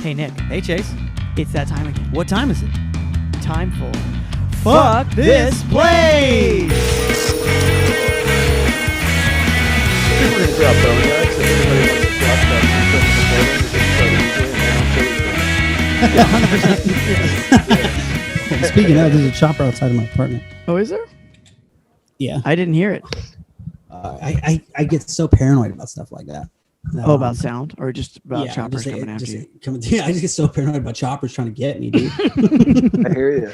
Hey, Nick. Hey, Chase. It's that time again. What time is it? Time for Fuck This Place! I think we're going to drop those guys. If anybody wants to drop that, we can start using it, and I'll show you. 100%. Speaking of, there's a chopper outside of my apartment. Oh, is there? Yeah. I didn't hear it. I get so paranoid about stuff like that. Oh, about sound or just about yeah, choppers just, coming after you? Yeah, I just get so paranoid about choppers trying to get me, dude. I hear you.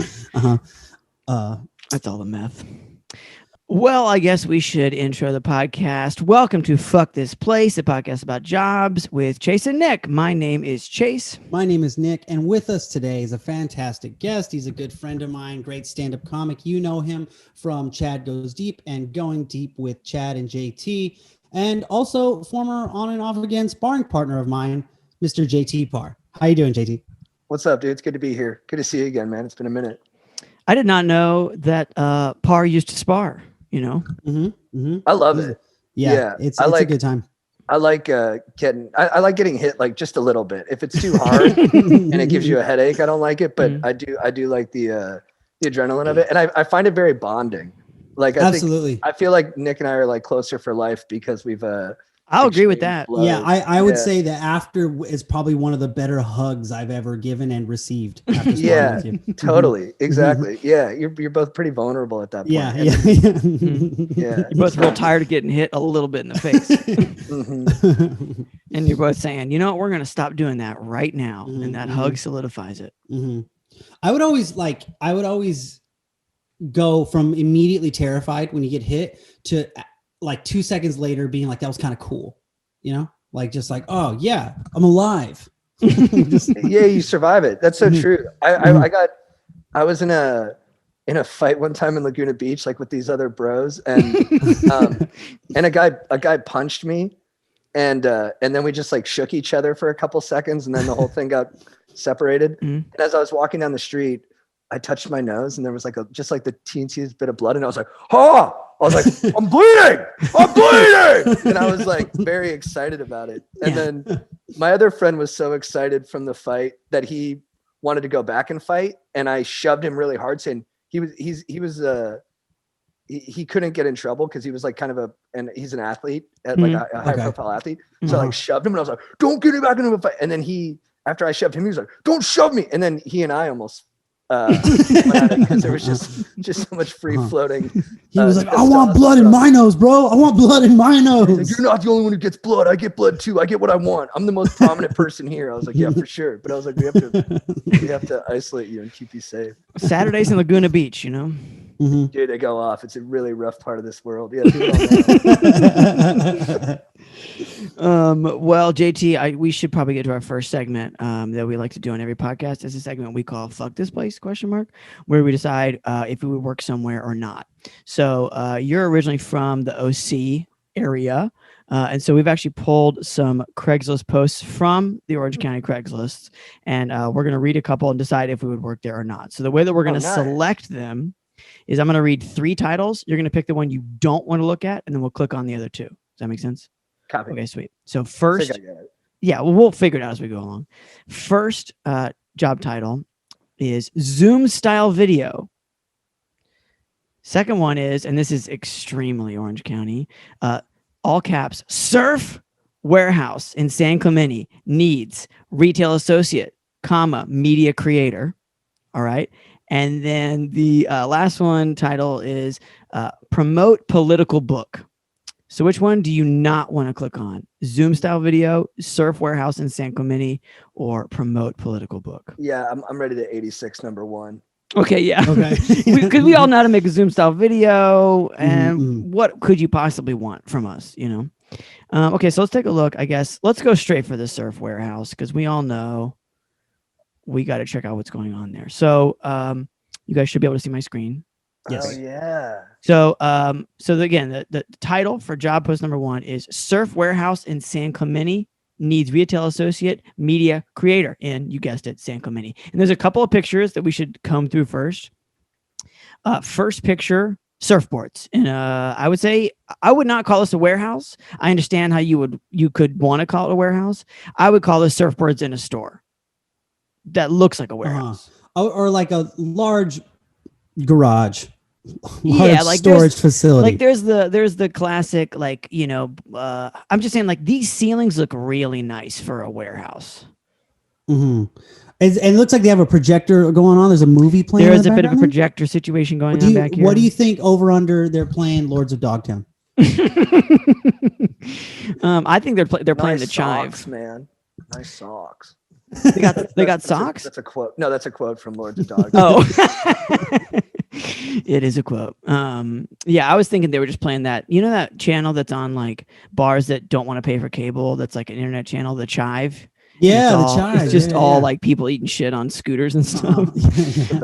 That's all the meth. Well, I guess we should intro the podcast. Welcome to Fuck This Place, a podcast about jobs with Chase and Nick. My name is Chase. My name is Nick, and with us today is a fantastic guest. He's a good friend of mine, great stand-up comic. You know him from Chad Goes Deep and Going Deep with Chad and JT, and also former on and off again sparring partner of mine, Mr. JT Parr. How you doing, JT? What's up, dude? It's good to be here. Good to see you again, man. It's been a minute. I did not know that Parr used to spar, you know? I love it. Yeah. It's a good time. I like getting hit like just a little bit. If it's too hard and it gives you a headache, I don't like it. But I do like the adrenaline of it, and I find it very bonding. Like Absolutely. I feel like Nick and I are like closer for life because we've I'll agree with that. blows. Yeah, I would say that after is probably one of the better hugs I've ever given and received. After Yeah, with you. totally, exactly. Yeah, you're both pretty vulnerable at that point. Yeah, Yeah. You're both real tired of getting hit a little bit in the face. And you're both saying, you know what, we're going to stop doing that right now. And that hug solidifies it. I would always go from immediately terrified when you get hit to like 2 seconds later being like, that was kind of cool, you know, like just like, oh yeah, I'm alive. Yeah, you survive it. That's so true. I was in a fight one time in Laguna Beach, like with these other bros, and and a guy punched me, and then we just like shook each other for a couple seconds, and then the whole thing got separated. And as I was walking down the street, I touched my nose, and there was like just like the teensiest bit of blood, and I was like, oh! I was like, I'm bleeding! And I was like very excited about it. And then my other friend was so excited from the fight that he wanted to go back and fight. And I shoved him really hard, saying he couldn't get in trouble because he was like and he's an athlete, like a high profile athlete. So I like shoved him, and I was like, don't get back into a fight. And then after I shoved him, he was like, don't shove me. And then he and I almost because there was just so much free floating. He was like, I want blood in my nose, bro. I want blood in my nose. Like, you're not the only one who gets blood. I get blood too. I get what I want. I'm the most prominent person here. I was like, yeah, for sure. But I was like, we have to isolate you and keep you safe. Saturdays in Laguna Beach, you know? Dude, they go off. It's a really rough part of this world. Yeah. People don't know. Well, JT, we should probably get to our first segment that we like to do on every podcast. It's a segment we call "Fuck This Place?" where we decide if we would work somewhere or not. So you're originally from the OC area, and so we've actually pulled some Craigslist posts from the Orange County Craigslist, and we're going to read a couple and decide if we would work there or not. So the way that we're going to select them is I'm going to read 3 titles. You're going to pick the one you don't want to look at, and then we'll click on the other 2. Does that make sense? Copy. Okay, sweet. So first, we'll figure it out as we go along. First job title is Zoom style video. Second one is, and this is extremely Orange County, all caps, surf warehouse in San Clemente needs retail associate, media creator. All right. And then the last one title is promote political book. So which one do you not want to click on? Zoom style video, surf warehouse in San Clemente, or promote political book? Yeah, I'm ready to 86 number 1. Okay, yeah. Okay. Because we all know how to make a Zoom style video, and what could you possibly want from us, you know? Okay, so let's take a look. I guess let's go straight for the surf warehouse because we all know we got to check out what's going on there. So you guys should be able to see my screen. Yes. Oh yeah. So again, the title for job post number 1 is Surf Warehouse in San Clemente needs retail associate, media creator in, you guessed it, San Clemente. And there's a couple of pictures that we should comb through first. First picture, surfboards. And I would say I would not call this a warehouse. I understand how you could want to call it a warehouse. I would call this surfboards in a store. that looks like a warehouse. Or like a large garage, Yeah, like storage facility. Like there's the classic, like, you know, I'm just saying, like, these ceilings look really nice for a warehouse. Mm-hmm. It looks like they have a projector going on. There's a movie playing. There is a bit of a projector situation going on back here. What do you think over under they're playing Lords of Dogtown? I think they're playing the chive. Socks, man. Nice socks. They got socks? That's a quote. No, that's a quote from Lords of Dogtown. Oh. It is a quote. Yeah, I was thinking they were just playing that. You know that channel that's on like bars that don't want to pay for cable? That's like an internet channel, the Chive. Yeah, the Chive. It's just all yeah. like people eating shit on scooters and stuff.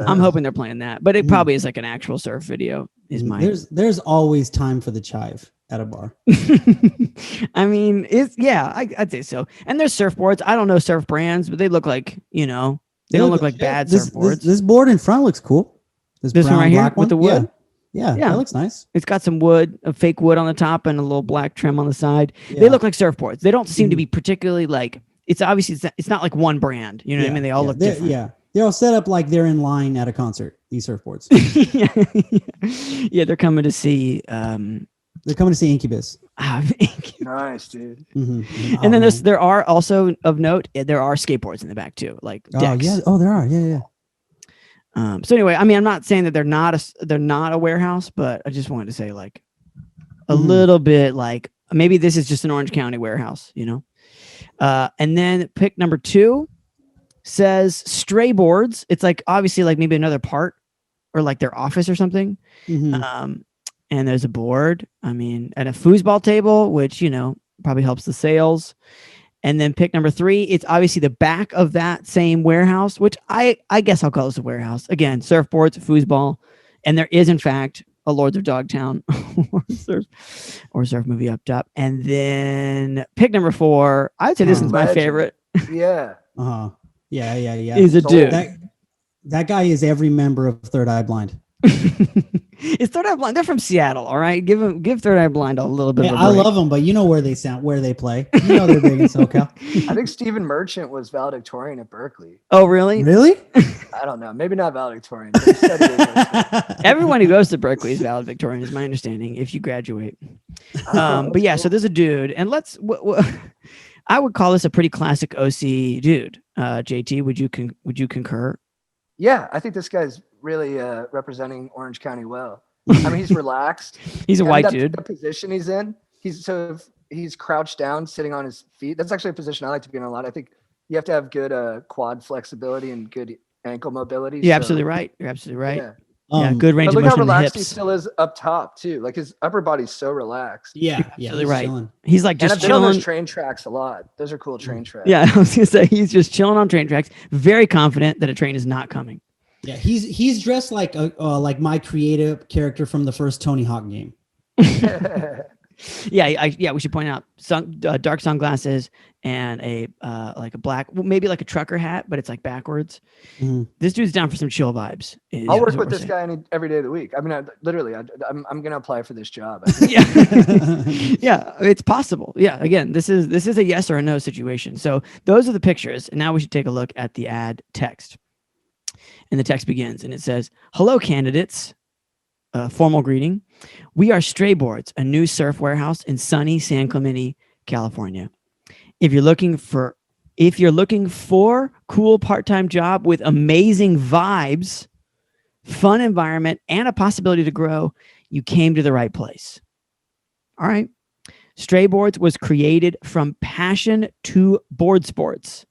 I'm hoping they're playing that, but it probably is like an actual surf video. Is my there's always time for the chive at a bar. I mean, I'd say so. And there's surfboards. I don't know surf brands, but they look like, you know, they don't look like bad surfboards. This board in front looks cool. This one right here with the wood. Yeah, that looks nice. It's got some wood, a fake wood on the top, and a little black trim on the side. Yeah. They look like surfboards. They don't seem to be particularly like. It's obviously it's not like one brand. You know what I mean? They all look different. Yeah, they're all set up like they're in line at a concert. These surfboards. Yeah, they're coming to see. They're coming to see Incubus. Nice, dude. Mm-hmm. And then there are also of note. There are skateboards in the back too, like decks. Oh yeah. Oh, there are. Yeah. So anyway, I mean, I'm not saying that they're not a warehouse, but I just wanted to say like a little bit like maybe this is just an Orange County warehouse, you know. And then pick number 2 says stray boards. It's like obviously like maybe another part or like their office or something. Mm-hmm. And there's a board. I mean, and a foosball table, which, you know, probably helps the sales. And then pick number 3, it's obviously the back of that same warehouse, which I guess I'll call this a warehouse. Again, surfboards, foosball. And there is, in fact, a Lords of Dogtown or surf movie up top. And then pick number 4, I'd say this is my favorite. Yeah. Yeah. Is a dude. That guy is every member of Third Eye Blind. It's Third Eye Blind. They're from Seattle, all right? Give Third Eye Blind a little bit of a break. I love them, but you know where they play. You know they're big in SoCal. I think Stephen Merchant was valedictorian at Berkeley. Oh, really? Really? I don't know. Maybe not valedictorian. But he studied English. Everyone who goes to Berkeley is valedictorian, is my understanding, if you graduate. But yeah, so there's a dude, and I would call this a pretty classic OC dude. JT, would you concur? Yeah, I think this guy's really representing Orange County well. I mean, he's relaxed. He's a white dude. The position he's in, he's crouched down, sitting on his feet. That's actually a position I like to be in a lot. I think you have to have good quad flexibility and good ankle mobility. You're absolutely right. You're absolutely right. Yeah. Good range of motion. Look how in the relaxed hips. he still is up top too. Like his upper body's so relaxed. Yeah, absolutely right. Chilling. He's like just and I've been on chilling. those train tracks a lot. Those are cool train tracks. Yeah, I was gonna say he's just chilling on train tracks, very confident that a train is not coming. Yeah, he's dressed like my creative character from the first Tony Hawk game. Yeah, we should point out dark sunglasses and a like a black, maybe like a trucker hat, but it's like backwards. Mm-hmm. This dude's down for some chill vibes. I'll work with this guy every day of the week. I mean, I'm gonna apply for this job. Yeah, yeah, it's possible. Yeah, again, this is a yes or a no situation. So those are the pictures, and now we should take a look at the ad text. And the text begins, and it says, "Hello, candidates. Formal greeting. We are Stray Boards, a new surf warehouse in sunny San Clemente, California. If you're looking for cool part-time job with amazing vibes, fun environment, and a possibility to grow, you came to the right place. All right. Stray Boards was created from passion to board sports."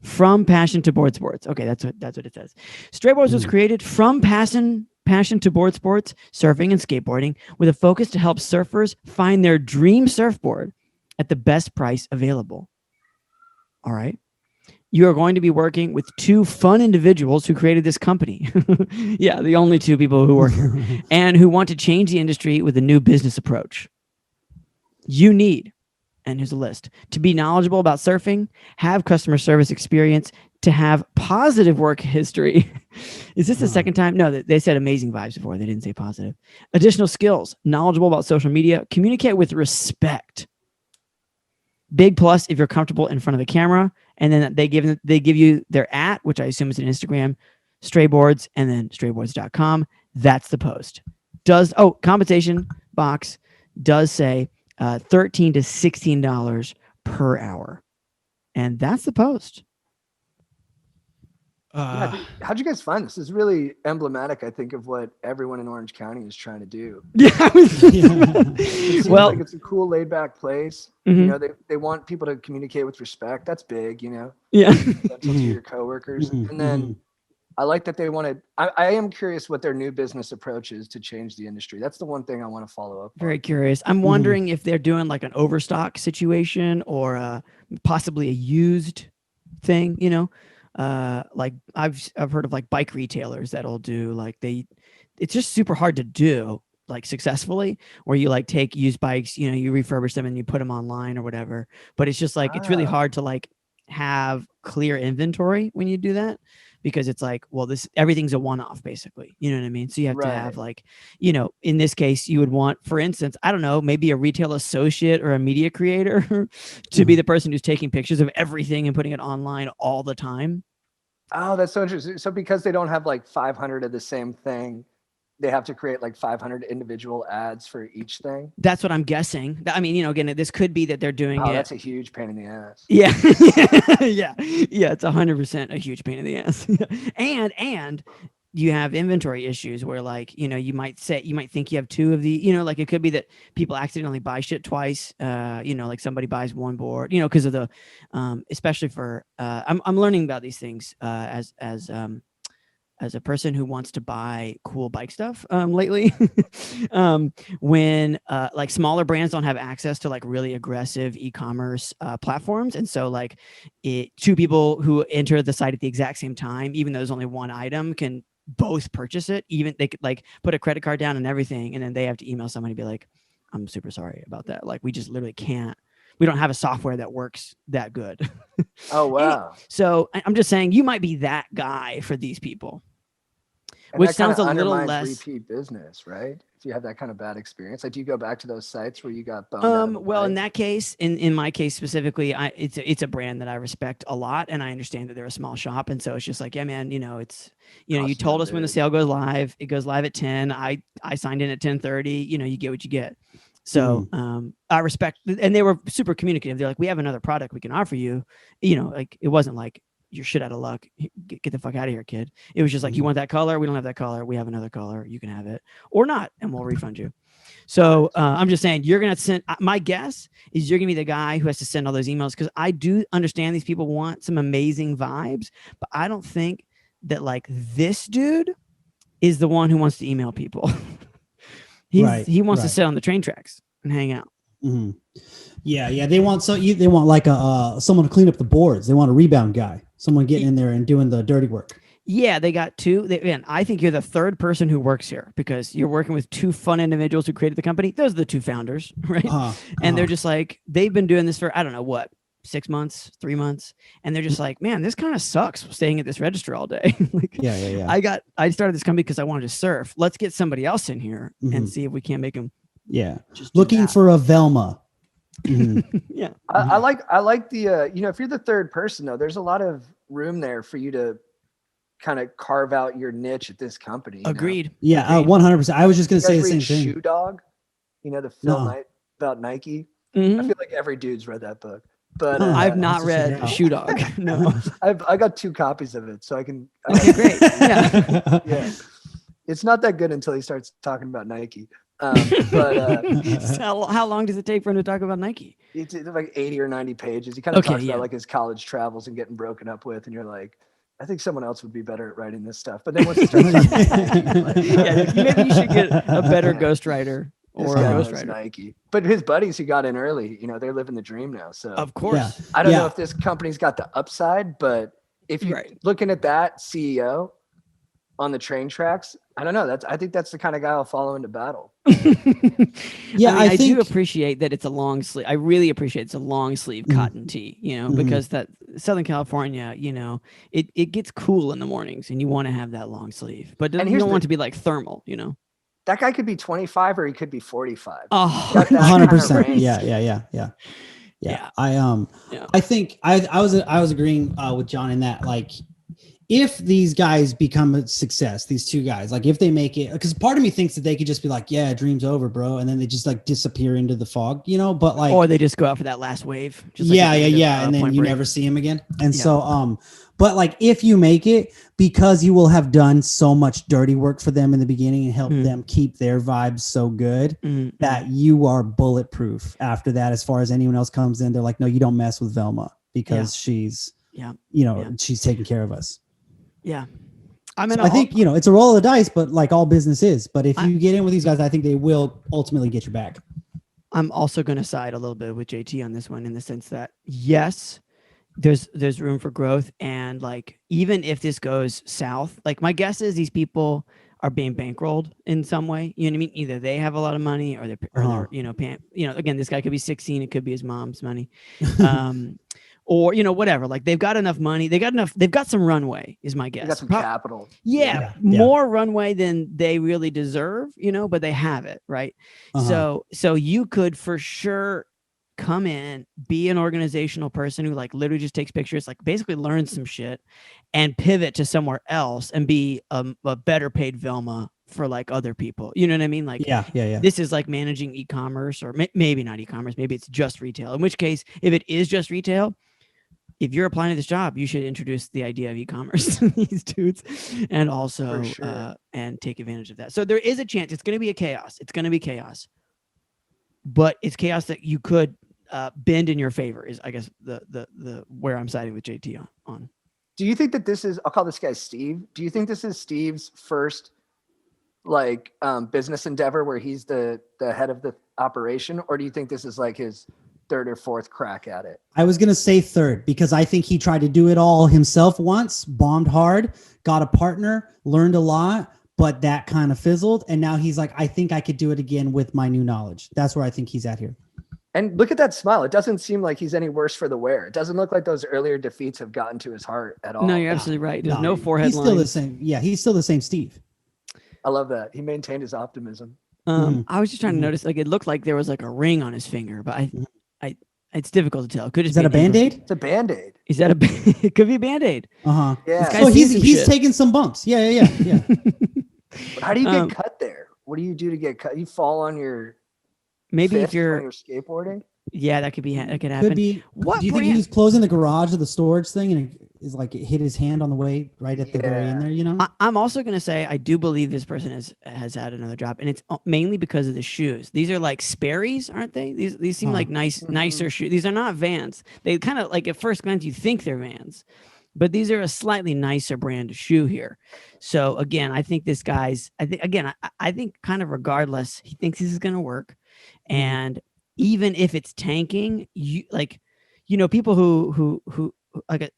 From passion to board sports. Okay, that's what it says. Stray Boards was created from passion to board sports, surfing and skateboarding, with a focus to help surfers find their dream surfboard at the best price available. All right. You are going to be working with 2 fun individuals who created this company. Yeah, the only 2 people who work here, and who want to change the industry with a new business approach. You need, and here's a list, to be knowledgeable about surfing, have customer service experience, to have positive work history. Is this the second time? No, they said amazing vibes before. They didn't say positive. Additional skills, knowledgeable about social media, communicate with respect. Big plus if you're comfortable in front of the camera and then they give you their @ which I assume is an Instagram, Strayboards, and then strayboards.com. That's the post. Compensation box does say $13 to $16 per hour, and that's the post. How'd you guys find this? This is really emblematic, I think, of what everyone in Orange County is trying to do. Yeah. It seems Well, like it's a cool, laid-back place. Mhm. You know, they want people to communicate with respect. That's big, you know. yeah. Gentle to your coworkers, and then I like that they wanted. I am curious what their new business approach is to change the industry. That's the one thing I want to follow up. Very on. curious. I'm wondering if they're doing like an overstock situation or possibly a used thing, you know. Like I've heard of like bike retailers that'll do like it's just super hard to do like successfully, where you like take used bikes, you know, you refurbish them and you put them online or whatever. But it's just like it's really hard to like have clear inventory when you do that, because it's like, well, everything's a one-off basically, you know what I mean? So you have to have like, you know, in this case you would want, for instance, I don't know, maybe a retail associate or a media creator to be the person who's taking pictures of everything and putting it online all the time. Oh, that's so interesting. So because they don't have like 500 of the same thing, they have to create like 500 individual ads for each thing. That's what I'm guessing. I mean, you know, again, this could be that they're doing it. That's a huge pain in the ass. Yeah. yeah. It's 100% a huge pain in the ass. and you have inventory issues where, like, you know, you might think you have two of the, you know, like it could be that people accidentally buy shit twice. You know, like somebody buys one board, you know, because of the especially for I'm learning about these things as a person who wants to buy cool bike stuff lately. When like smaller brands don't have access to like really aggressive e-commerce platforms, and so like two people who enter the site at the exact same time, even though there's only one item, can both purchase it. Even they could like put a credit card down and everything, and then they have to email somebody and be like, I'm super sorry about that, like we just literally can't, we don't have a software that works that good. Oh wow. So I'm just saying, you might be that guy for these people. And Which that kinda sounds a little undermines less repeat business, right? If you have that kind of bad experience, like do you go back to those sites where you got boned out of a well, in bike? that case, in my case specifically, it's a brand that I respect a lot, and I understand that they're a small shop, and so it's just like, yeah, man, you know, it's, you know, you Costs told no us when the big. sale goes live, it goes live at 10. I signed in at 10:30. You know, you get what you get. So I respect, and they were super communicative. They're like, we have another product we can offer you. You know, like it wasn't like, you're shit out of luck. Get the fuck out of here, kid. It was just like, you want that color? We don't have that color. We have another color. You can have it or not, and we'll refund you. So I'm just saying, you're going to send, my guess is you're going to be the guy who has to send all those emails, because I do understand these people want some amazing vibes, but I don't think that like this dude is the one who wants to email people. He wants to sit on the train tracks and hang out. Mm-hmm. Yeah. They want like someone to clean up the boards. They want a rebound guy, someone getting in there and doing the dirty work. Yeah, they got two. Man, I think you're the third person who works here, because you're working with two fun individuals who created the company. Those are the two founders, right? And they're just like, they've been doing this for, I don't know what, 6 months, 3 months. And they're just like, man, this kind of sucks staying at this register all day. Like, yeah. I started this company because I wanted to surf. Let's get somebody else in here and see if we can't make them. Yeah. Looking for a Velma. Yeah. I like the you know, if you're the third person though, there's a lot of room there for you to kind of carve out your niche at this company. Agreed. Yeah, 100%. I was just gonna say the same thing. Shoe Dog, you know, the Phil Knight about Nike. I feel like every dude's read that book, but I've not read Shoe Dog. No, I got 2 copies of it, so I can. Okay, great. Yeah. Yeah, it's not that good until he starts talking about Nike. But how long does it take for him to talk about Nike? It's like 80 or 90 pages. He kind of talks about like his college travels and getting broken up with, and you're like, I think someone else would be better at writing this stuff. But then once you start talking, like, yeah, maybe you should get a better ghostwriter or a ghostwriter. Nike. But his buddies who got in early, you know, they're living the dream now. So of course, I don't know if this company's got the upside, but if you're looking at that CEO on the train tracks, I don't know. I think that's the kind of guy I'll follow into battle. Yeah, I do appreciate that it's a long sleeve. I really appreciate it's a long sleeve cotton tee, you know, because that Southern California, you know, it gets cool in the mornings and you want to have that long sleeve, but you don't want it to be like thermal, you know. That guy could be 25 or he could be 45. Oh, 100%. Yeah. Yeah. Yeah. I think I was agreeing with John in that, like, if these guys become a success, these two guys, like if they make it, because part of me thinks that they could just be like, yeah, dream's over, bro, and then they just like disappear into the fog, you know. But like, Or they just go out for that last wave. Just yeah, like at the end of, and then Point you Break. never see him again. And Yeah. so, but like if you make it, because you will have done so much dirty work for them in the beginning and help them keep their vibes so good that you are bulletproof after that. As far as anyone else comes in, they're like, no, you don't mess with Velma because she's, she's taking care of us. Yeah. I mean, So I think, it's a roll of the dice, but like all business is. But if you get in with these guys, I think they will ultimately get your back. I'm also going to side a little bit with JT on this one, in the sense that, yes, there's room for growth. And like, even if this goes south, like my guess is these people are being bankrolled in some way. You know what I mean? Either they have a lot of money or they're paying, again, this guy could be 16. It could be his mom's money. Or, whatever, like they've got enough money. They've got some runway is my guess. They got some capital. Yeah, more runway than they really deserve, but they have it, right? So you could for sure come in, be an organizational person who like literally just takes pictures, like basically learns some shit, and pivot to somewhere else and be a better paid Velma for like other people. You know what I mean? Like, this is like managing e-commerce, or maybe not e-commerce, maybe it's just retail. In which case, if it is just retail, if you're applying to this job, you should introduce the idea of e-commerce to these dudes, and also and take advantage of that. So there is a chance it's going to be It's going to be chaos, but it's chaos that you could bend in your favor. Is, I guess, the where I'm siding with JT on. Do you think that this is? I'll call this guy Steve. Do you think this is Steve's first like business endeavor where he's the head of the operation, or do you think this is like his third or fourth crack at it? I was going to say third, because I think he tried to do it all himself once, bombed hard, got a partner, learned a lot, but that kind of fizzled. And now he's like, I think I could do it again with my new knowledge. That's where I think he's at here. And look at that smile. It doesn't seem like he's any worse for the wear. It doesn't look like those earlier defeats have gotten to his heart at all. No, you're absolutely right. There's no forehead he's line. Still the same. Yeah, he's still the same Steve. I love that. He maintained his optimism. I was just trying to notice, like, it looked like there was like a ring on his finger, but it's difficult to tell. Could is that a Band-Aid? It's a Band-Aid. Is that it could be a Band-Aid. Yeah. So he's taking some bumps. Yeah. But how do you get cut there? What do you do to get cut? You fall on your if you're when you're skateboarding. Yeah, that could be. That could happen. Could be. What do you think he was closing the garage of the storage thing and it is like it hit his hand on the way right at the very end there? You know. I'm also gonna say I do believe this person has had another job, and it's mainly because of the shoes. These are like Sperry's, aren't they? These seem like nicer shoes. These are not Vans. They kind of like at first glance you think they're Vans, but these are a slightly nicer brand of shoe here. So again, I think this guy's. I think kind of regardless, he thinks this is gonna work, and even if it's tanking, people who like,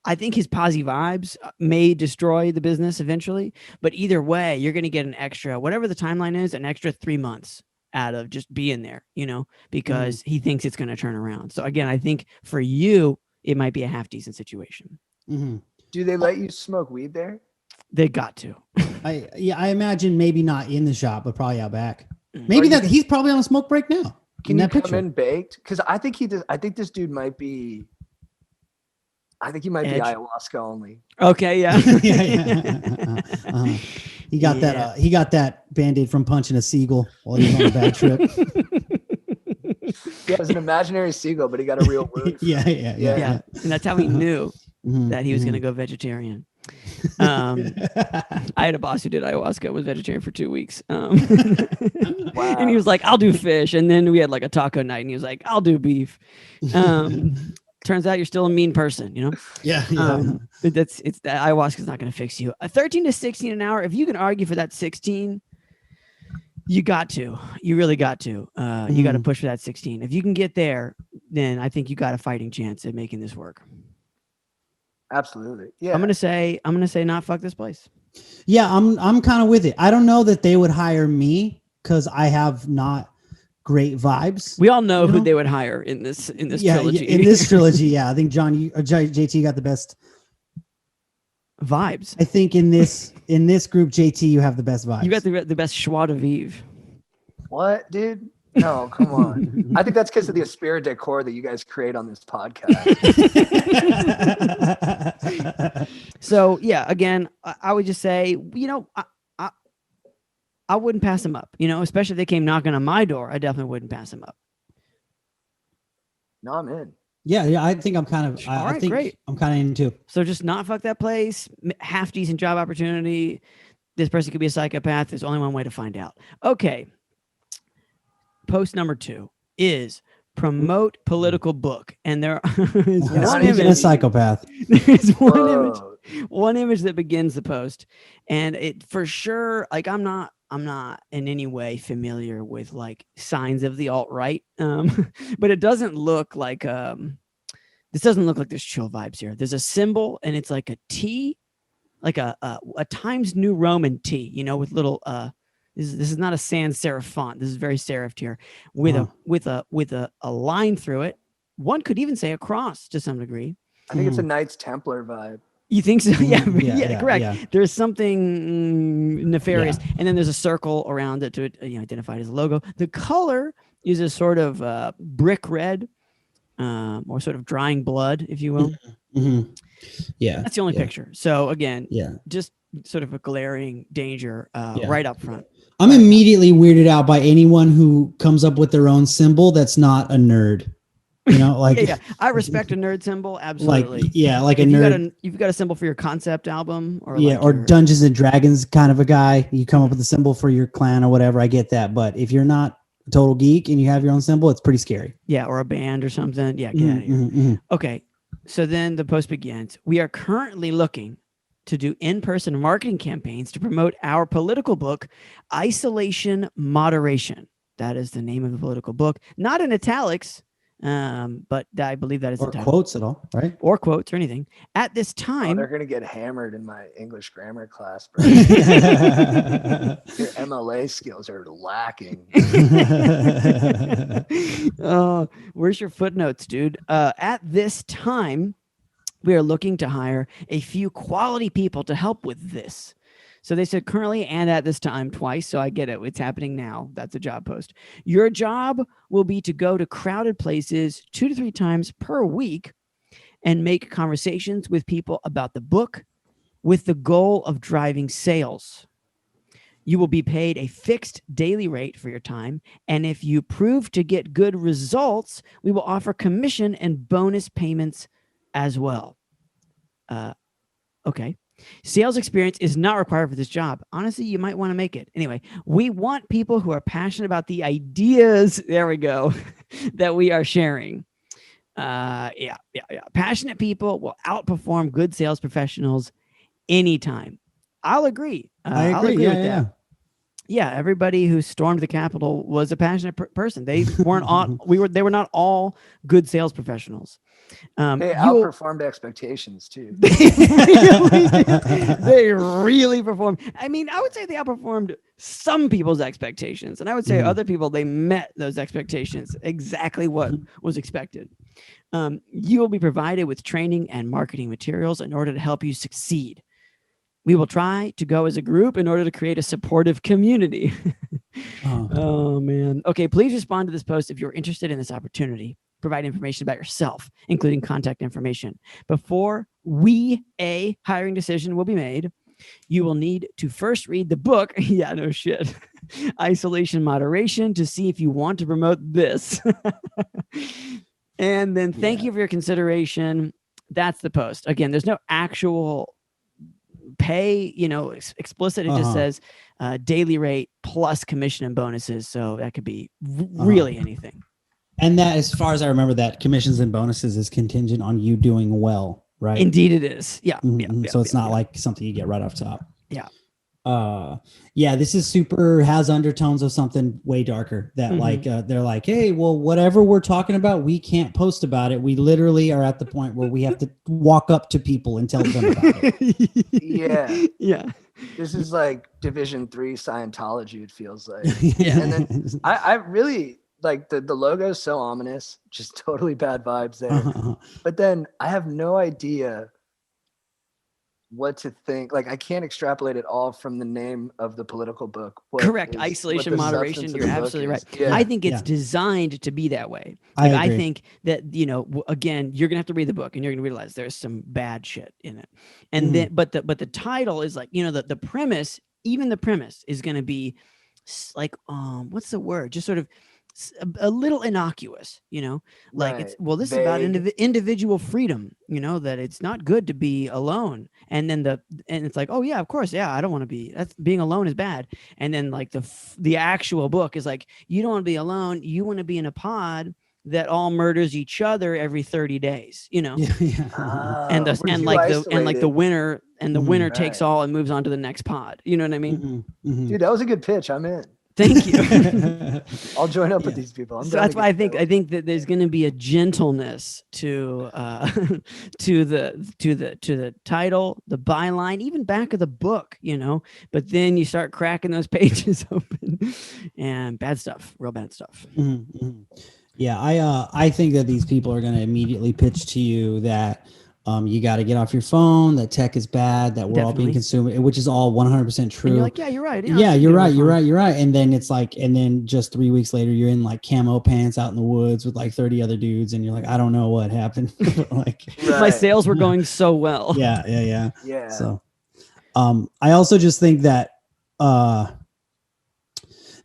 I think his posy vibes may destroy the business eventually, but either way, you're going to get an extra, whatever the timeline is, an extra 3 months out of just being there, because he thinks it's going to turn around. So again, I think for you, it might be a half decent situation. Do they let you smoke weed there? They got to. I imagine maybe not in the shop, but probably out back. Maybe that he's probably on a smoke break now. Can you come in baked? Because I think I think this dude might be. I think he might be ayahuasca only. Okay, yeah. He got that. He got that Band-Aid from punching a seagull while he was on a bad trip. Yeah, it was an imaginary seagull, but he got a real wound. Yeah. And that's how he knew that he was going to go vegetarian. I had a boss who did ayahuasca, was vegetarian for 2 weeks. Wow. And he was like, I'll do fish. And then we had like a taco night and he was like, I'll do beef. Turns out you're still a mean person, Yeah. It's that ayahuasca's not going to fix you. 13 to 16 an hour. If you can argue for that 16, you really got to, you got to push for that 16. If you can get there, then I think you got a fighting chance at making this work. Absolutely. Yeah. I'm gonna say not fuck this place. Yeah, I'm kind of with it. I don't know that they would hire me because I have not great vibes. We all know who they would hire in this trilogy. In this trilogy, yeah. I think John, JT got the best vibes. I think in this group, JT, you have the best vibes. You got the best joie de vivre. What, dude? No, come on. I think that's because of the Aspira decor that you guys create on this podcast. So yeah, again, I would just say, I wouldn't pass them up, especially if they came knocking on my door. I definitely wouldn't pass them up. No, I'm in. Yeah, I think I'm kind of. All right, I think great. I'm kind of into. So just not fuck that place. Half decent job opportunity. This person could be a psychopath. There's only one way to find out. Okay. Post number 2 is promote political book, and there is Not one even a image. psychopath. There's Whoa. one image that begins the post, and it for sure. Like I'm not in any way familiar with like signs of the alt-right, but it doesn't look like this doesn't look like there's chill vibes here. There's a symbol, and it's like a T, like a Times New Roman T, with little this is not a sans serif font. This is very serifed here, with a line through it. One could even say a cross to some degree. I think it's a Knights Templar vibe. You think so? Yeah, correct. Yeah. There's something nefarious, and then there's a circle around it to identify it as a logo. The color is a sort of brick red, or sort of drying blood, if you will. Mm-hmm. Yeah, that's the only picture. So again, just sort of a glaring danger right up front. I'm immediately weirded out by anyone who comes up with their own symbol that's not a nerd. Like I respect a nerd symbol, absolutely. Like a nerd. You've got a symbol for your concept album, or or Dungeons and Dragons kind of a guy. You come up with a symbol for your clan or whatever. I get that, but if you're not a total geek and you have your own symbol, it's pretty scary. Yeah, or a band or something. Yeah, get out of here. Okay, so then the post begins. We are currently looking to do in-person marketing campaigns to promote our political book, Isolation Moderation. That is the name of the political book. Not in italics, but I believe that is or the title. Quotes at all, right? Or quotes or anything. At this time, they're gonna get hammered in my English grammar class, bro. Your MLA skills are lacking. Where's your footnotes, dude? At this time, we are looking to hire a few quality people to help with this. So they said currently and at this time twice. So I get it. It's happening now. That's a job post. Your job will be to go to crowded places 2 to 3 times per week and make conversations with people about the book with the goal of driving sales. You will be paid a fixed daily rate for your time. And if you prove to get good results, we will offer commission and bonus payments as well. Okay. Sales experience is not required for this job. Honestly, you might want to make it. Anyway, we want people who are passionate about the ideas, there we go, that we are sharing. Passionate people will outperform good sales professionals anytime. I'll agree. I'll agree with that. Yeah, everybody who stormed the Capitol was a passionate person. They weren't all. They were not all good sales professionals. They outperformed expectations too. They really performed. I mean, I would say they outperformed some people's expectations, and I would say other people, they met those expectations exactly what was expected. You will be provided with training and marketing materials in order to help you succeed. We will try to go as a group in order to create a supportive community. Oh, man. Okay, please respond to this post if you're interested in this opportunity. Provide information about yourself, including contact information. Before a hiring decision will be made, you will need to first read the book. Yeah, no shit. Isolation Moderation, to see if you want to promote this. And then thank you for your consideration. That's the post. Again, there's no actual pay, explicit. It just says daily rate plus commission and bonuses. So that could be really anything. And that, as far as I remember, that commissions and bonuses is contingent on you doing well, right? Indeed it is. Yeah. So it's not like something you get right off top. Yeah. This is has undertones of something way darker that they're like, hey, well, whatever we're talking about, we can't post about it. We literally are at the point where we have to walk up to people and tell them about it. Yeah. This is like Division 3 Scientology, it feels like. Yeah. And then I really like the logo is so ominous, just totally bad vibes there. But then I have no idea what to think. Like I can't extrapolate it all from the name of the political book. Correct. Isolation, moderation. You're absolutely right. Yeah. I think it's designed to be that way. I Like, I agree. think that, again, you're gonna have to read the book and you're gonna realize there's some bad shit in it. And then, but the title is like, the premise, even the premise is gonna be like, what's the word? Just sort of a little innocuous, like it's, well, this is about individual freedom, that it's not good to be alone. And then and it's like, oh yeah, of course. Yeah. I don't want to that's being alone is bad. And then like the actual book is like, you don't want to be alone. You want to be in a pod that all murders each other every 30 days, and the winner takes all and moves on to the next pod. You know what I mean? Dude, that was a good pitch. I'm in. Thank you. I'll join up with these people. So that's why I think that there's going to be a gentleness to the title, the byline, even back of the book, But then you start cracking those pages open, and bad stuff, real bad stuff. Yeah, I think that these people are going to immediately pitch to you that you got to get off your phone, that tech is bad, that we're all being consumed, which is all 100% true. And you're like, yeah, you're right. Yeah, you're right. And then it's like, and then just 3 weeks later, you're in like camo pants out in the woods with like 30 other dudes. And you're like, I don't know what happened. Like my sales were going so well. Yeah. So, I also just think that,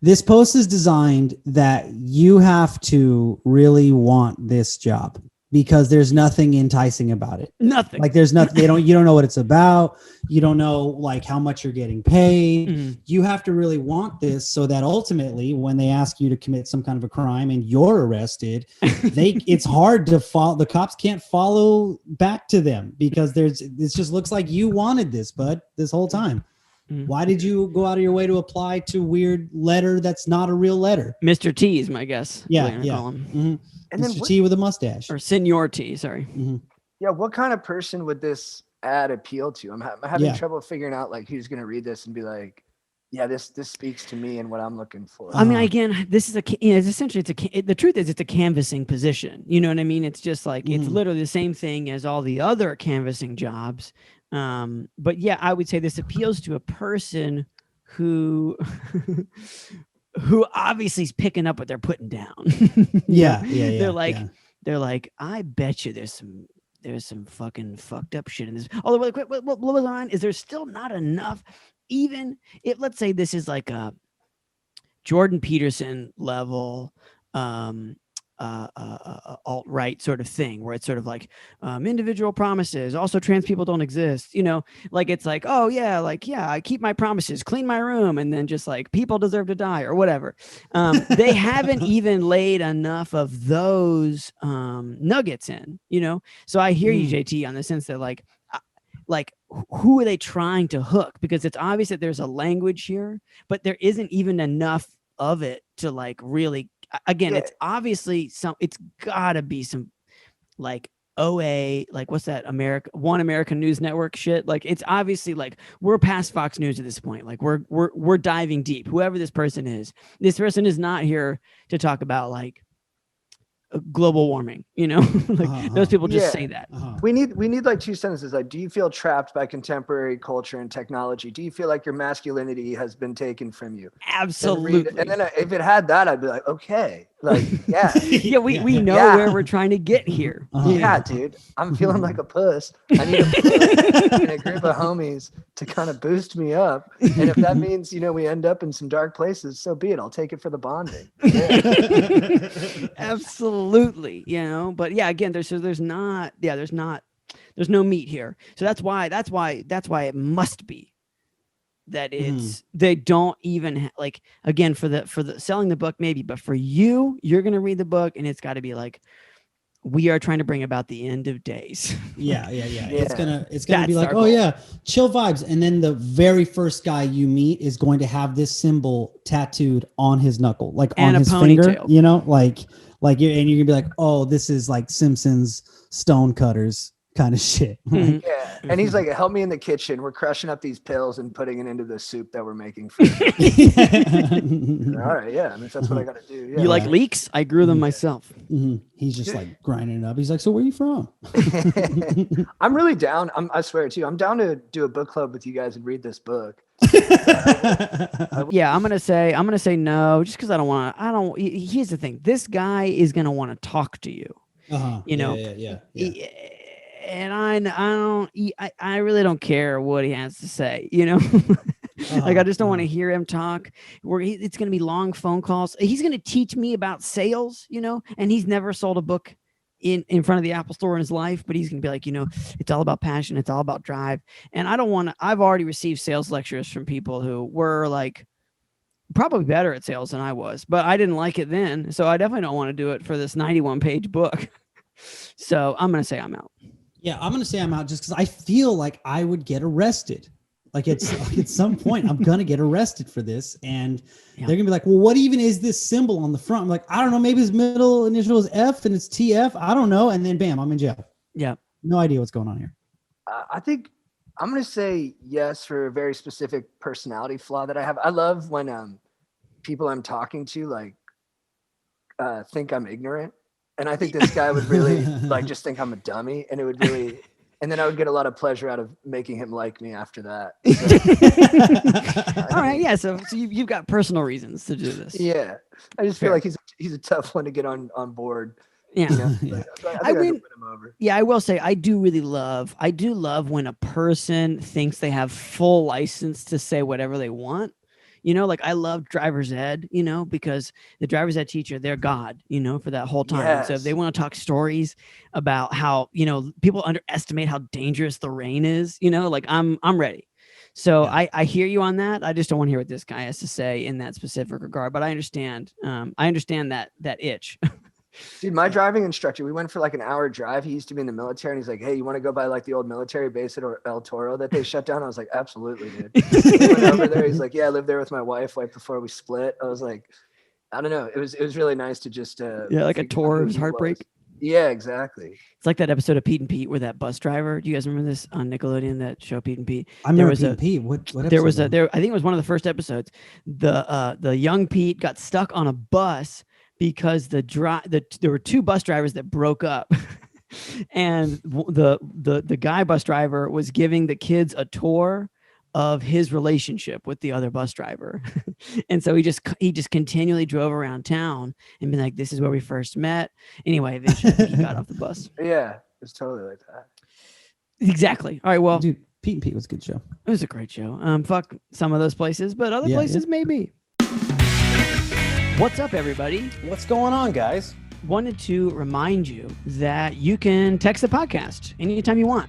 this post is designed that you have to really want this job, because there's nothing enticing about it. Nothing. Like there's nothing, you don't know what it's about. You don't know like how much you're getting paid. You have to really want this so that ultimately when they ask you to commit some kind of a crime and you're arrested, it's hard to follow. The cops can't follow back to them because it just looks like you wanted this, bud, this whole time. Why did you go out of your way to apply to weird letter that's not a real letter? Mr. T is my guess. Yeah. And Mr. T with a mustache. Or Senor T, sorry. Yeah, what kind of person would this ad appeal to? I'm having trouble figuring out like who's going to read this and be like, yeah, this speaks to me and what I'm looking for. I mean, again, this is it's essentially, the truth is it's a canvassing position. You know what I mean? It's just like, it's literally the same thing as all the other canvassing jobs. But yeah, I would say this appeals to a person who obviously is picking up what they're putting down. Yeah. They're like, I bet you there's some fucking fucked up shit in this. Although, really quick, what was on? Is there still not enough? Even if, let's say, this is like a Jordan Peterson level, alt-right sort of thing, where it's sort of like individual promises, also trans people don't exist, like it's like, oh yeah, like, yeah, I keep my promises, clean my room, and then just like people deserve to die or whatever. They haven't even laid enough of those nuggets in, so I hear you, JT, on the sense that like who are they trying to hook? Because it's obvious that there's a language here, but there isn't even enough of it to like really, again, it's obviously it's gotta be some like OA, like what's that, One American News Network shit. Like it's obviously like we're past Fox News at this point. Like we're diving deep. Whoever this person is not here to talk about like global warming, like those people just say that. We need like two sentences. Like, do you feel trapped by contemporary culture and technology? Do you feel like your masculinity has been taken from you? Absolutely. And then if it had that, I'd be like, okay, like, yeah. we know where we're trying to get here. Yeah, dude, I'm feeling like a puss. I need a puss and a group of homies to kind of boost me up. And if that means, we end up in some dark places, so be it. I'll take it for the bonding. Yeah. Absolutely. But yeah, again, there's no meat here. So that's why it must be that it's they don't even like, again, for the selling the book maybe, but for you're going to read the book and it's got to be like, we are trying to bring about the end of days. Yeah. It's gonna be like, oh yeah, chill vibes. And then the very first guy you meet is going to have this symbol tattooed on his knuckle, like on his finger, like you're gonna be like, oh, this is like Simpsons Stonecutters kind of shit. Mhm. Yeah. And he's like, help me in the kitchen. We're crushing up these pills and putting it into the soup that we're making. For All right. Yeah. I mean, if that's what I got to do. Yeah. You like leeks? I grew them myself. He's just like grinding it up. He's like, so where are you from? I'm really down. I swear to you, I'm down to do a book club with you guys and read this book. Yeah, I'm gonna say no, just because I don't want to. Here's the thing: this guy is gonna want to talk to you. You know, yeah. And I really don't care what he has to say. You know, like I just don't want to hear him talk. It's gonna be long phone calls. He's gonna teach me about sales. You know, and he's never sold a book in front of the Apple store in his life, but he's gonna be like, you know, it's all about passion, it's all about drive. And I don't want to. I've already received sales lectures from people who were like probably better at sales than I was, but I didn't like it then, so I definitely don't want to do it for this 91-page book. So I'm gonna say I'm out. Yeah, I'm gonna say I'm out just because I feel like I would get arrested. Like at some point, I'm gonna get arrested for this, and they're gonna be like, "Well, what even is this symbol on the front?" I'm like, "I don't know. Maybe his middle initial is F and it's TF. I don't know." And then, bam, I'm in jail. Yeah, no idea what's going on here. I think I'm gonna say yes for a very specific personality flaw that I have. I love when people I'm talking to like think I'm ignorant, and I think this guy would really like just think I'm a dummy, and it would really. And then I would get a lot of pleasure out of making him like me after that. So, all right, yeah. So you've got personal reasons to do this. Yeah, I just feel like he's a tough one to get on board. Yeah, you know? I win him over. Yeah, I will say I do love when a person thinks they have full license to say whatever they want. You know, like I love driver's ed, you know, because the driver's ed teacher, they're God, you know, for that whole time. Yes. So if they want to talk stories about how, you know, people underestimate how dangerous the rain is, you know, like I'm ready. So I hear you on that. I just don't want to hear what this guy has to say in that specific regard, but I understand that itch. Dude, my driving instructor, we went for like an hour drive. He used to be in the military, and he's like, "Hey, you want to go by like the old military base at El Toro that they shut down?" I was like, "Absolutely, dude." He went over there. He's like, "Yeah, I lived there with my wife right before we split." I was like, I don't know. It was really nice to just like a tour of heartbreak. Yeah, exactly. It's like that episode of Pete and Pete where that bus driver. Do you guys remember this on Nickelodeon? That show Pete and Pete. I remember Pete and Pete. What there was I think it was one of the first episodes. The young Pete got stuck on a bus because there were two bus drivers that broke up, and the guy bus driver was giving the kids a tour of his relationship with the other bus driver. And so he just continually drove around town and been like, "This is where we first met." Anyway, eventually he got off the bus. Yeah, it was totally like that. Exactly. All right. Well, dude, Pete and Pete was a good show. It was a great show. Fuck some of those places, but other places maybe. What's up, everybody? What's going on, guys? Wanted to remind you that you can text the podcast anytime you want.